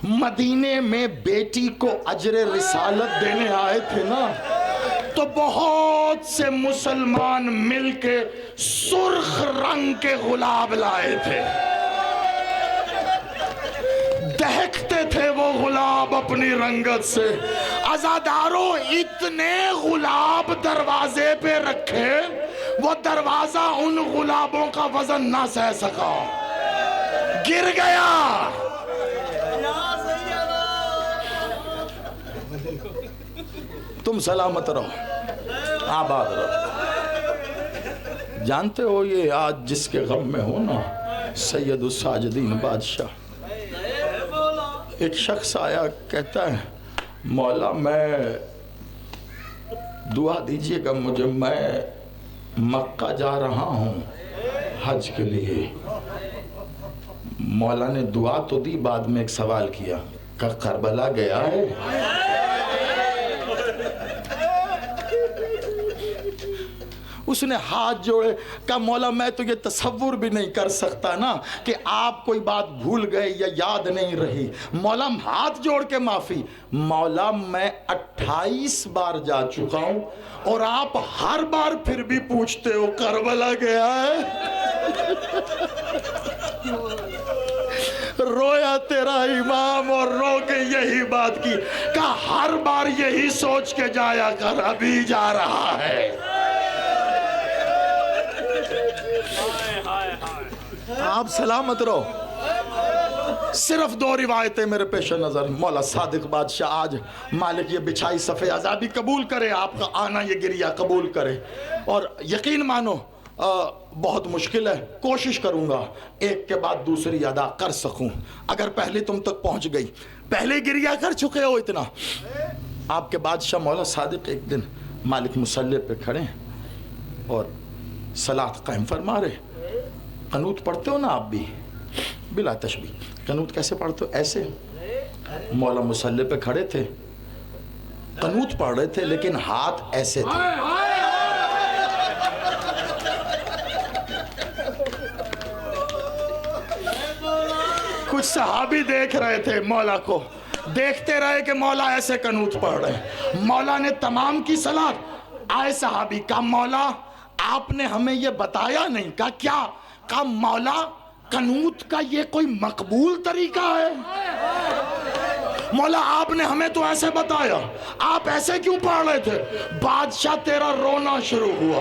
مدینے میں بیٹی کو اجر رسالت دینے آئے تھے نا, تو بہت سے مسلمان مل کے سرخ رنگ کے گلاب لائے تھے. دہکتے تھے وہ گلاب اپنی رنگت سے. عزاداروں اتنے گلاب دروازے پہ رکھے, وہ دروازہ ان گلابوں کا وزن نہ سہ سکا, گر گیا. تم سلامت رہو, آباد رہو. جانتے ہو یہ آج جس کے غم میں ہو نا, سید الساجدین بادشاہ. ایک شخص آیا کہتا ہے مولا میں دعا دیجئے گا مجھے, میں مکہ جا رہا ہوں حج کے لیے. مولا نے دعا تو دی, بعد میں ایک سوال کیا کہ کربلا گیا ہے؟ اس نے ہاتھ جوڑے, کہا مولا میں تو یہ تصور بھی نہیں کر سکتا نا کہ آپ کوئی بات بھول گئے یا یاد نہیں رہی. مولا ہاتھ جوڑ کے معافی. مولا میں 28 بار جا چکا ہوں اور آپ ہر بار پھر بھی پوچھتے ہو کربلا گیا ہے. رویا تیرا امام اور رو کے یہی بات کی, کہا ہر بار یہی سوچ کے جایا کر, ابھی جا رہا ہے. آپ سلامت رہو. صرف 2 روایتیں میرے پیش نظر. مولا صادق بادشاہ آج مالک یہ بچھائی صف عذابی قبول کرے, آپ کا آنا یہ گریہ قبول کرے, اور یقین مانو بہت مشکل ہے, کوشش کروں گا ایک کے بعد دوسری ادا کر سکوں. اگر پہلے تم تک پہنچ گئی, پہلے گریہ کر چکے ہو اتنا. آپ کے بادشاہ مولا صادق ایک دن مالک مصلی پہ کھڑے ہیں اور صلاۃ قائم فرما رہے. قنوت پڑھتے ہو نا آپ بھی بلا تشبیہ؟ قنوت کیسے پڑھتے ہو؟ ایسے. مولا مصلی پہ کھڑے تھے, قنوت پڑھ رہے تھے لیکن ہاتھ ایسے تھے. کچھ صحابی دیکھ رہے تھے مولا کو, دیکھتے رہے کہ مولا ایسے قنوت پڑھ رہے ہیں. مولا نے تمام کی صلاۃ. آئے صحابی, کہا مولا آپ نے ہمیں یہ بتایا نہیں. کہا کیا؟ کہا مولا قنوت کا یہ کوئی مقبول طریقہ ہے؟ مولا آپ نے ہمیں تو ایسے بتایا, آپ ایسے کیوں پڑھ رہے تھے؟ بادشاہ تیرا رونا شروع ہوا,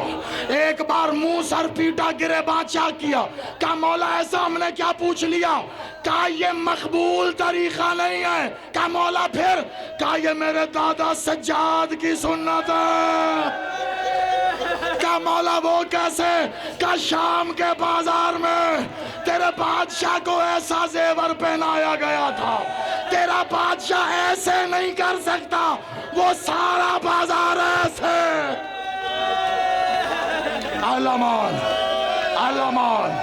ایک بار منہ سر پیٹا گرے بادشاہ کیا. کہا مولا ایسا ہم نے کیا پوچھ لیا؟ کہا یہ مقبول طریقہ نہیں ہے. کہا مولا پھر؟ کہا یہ میرے دادا سجاد کی سنت ہے. کہا مولا وہ کیسے؟ کہا شام کے بازار میں تیرے بادشاہ کو ایسا زیور پہنایا گیا تھا, تیرا بادشاہ ایسے نہیں کر سکتا, وہ سارا بازار ایسے. علمان علمان,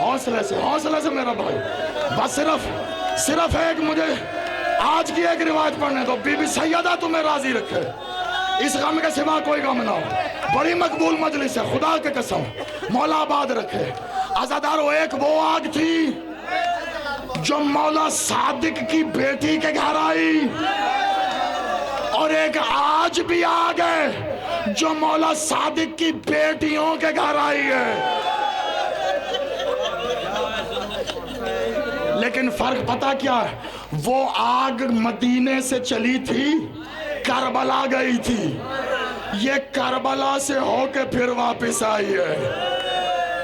حوصلے سے میرا بھائی. بس صرف ایک مجھے آج کی ایک روایت پڑھنے دو. بی بی سیدہ تمہیں راضی رکھے, اس غم کے سوا کوئی غم نہ ہو. بڑی مقبول مجلس ہے, خدا کے قسم, مولا آباد رکھے. عزادارو, ایک وہ آگ تھی جو مولا صادق کی بیٹی کے گھر آئی, اور ایک آج بھی آگ ہے جو مولا صادق کی بیٹیوں کے گھر آئی ہے. لیکن فرق پتہ کیا ہے؟ وہ آگ مدینے سے چلی تھی, کربلا گئی تھی. یہ کربلا سے ہو کے پھر واپس آئی ہے.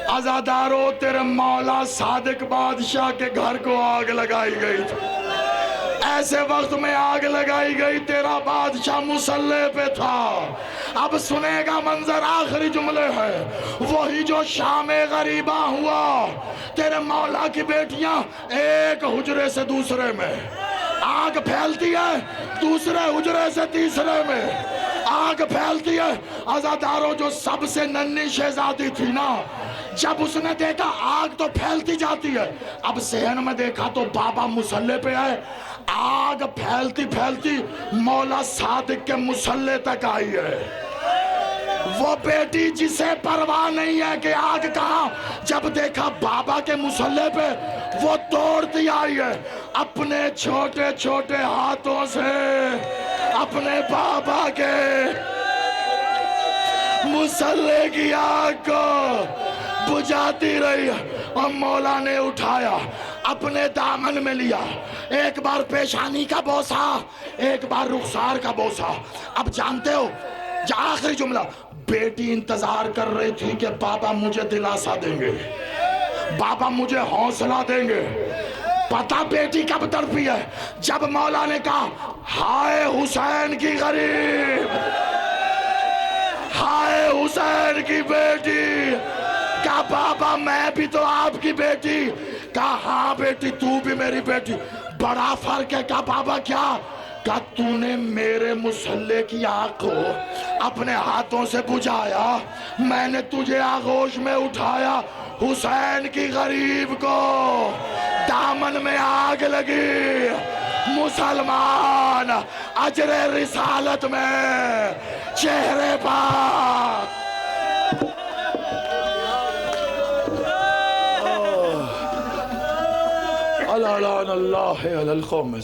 عزادارو, تیرے مولا صادق بادشاہ کے گھر کو آگ لگائی گئی تھی. ایسے وقت میں آگ لگائی گئی, تیرا بادشاہ مصلی پہ تھا. اب سنے گا منظر, آخری جملے ہیں. وہی جو شام غریبہ ہوا, تیرے مولا کی بیٹیاں ایک حجرے سے دوسرے میں, آگ پھیلتی ہے, دوسرے حجرے سے تیسرے میں آگ پھیلتی ہے. عزادارو, جو سب سے ننھی شہزادی تھی نا, جب اس نے دیکھا آگ تو پھیلتی جاتی ہے, اب صحن میں دیکھا تو بابا مصلی پہ آئے. آگ پھیلتی پھیلتی مولا صادق کے مصلی تک آئی ہے. وہ بیٹی جسے پرواہ نہیں ہے کہ آگ کہاں, جب دیکھا بابا کے مصلی پہ, وہ دوڑتی آئی ہے. اپنے چھوٹے چھوٹے ہاتھوں سے اپنے بابا کے مصلی کی آگ کو بجھاتی رہی, اور مولا نے اٹھایا, اپنے دامن میں لیا. ایک بار پیشانی کا بوسہ, ایک بار رخسار کا بوسہ. اب جانتے ہو, آخری جملہ, بیٹی انتظار کر رہی تھی کہ بابا مجھے دلاسا دیں گے, بابا مجھے حوصلہ دیں گے. پتہ بیٹی کب تڑپی ہے؟ جب مولا نے کہا ہائے حسین کی غریب, ہائے حسین کی بیٹی. کہا بابا میں بھی تو آپ کی بیٹی. کہا ہاں بیٹی, تو بھی میری بیٹی. بڑا فرق ہے. کہا بابا کیا؟ کہا تو نے میرے مصلی کی آگ کو اپنے ہاتھوں سے بجھایا, میں نے تجھے آغوش میں اٹھایا. حسین کی غریب کو دامن میں آگ لگی, مسلمان اجر رسالت میں چہرے پاک. اللہ علی القوم.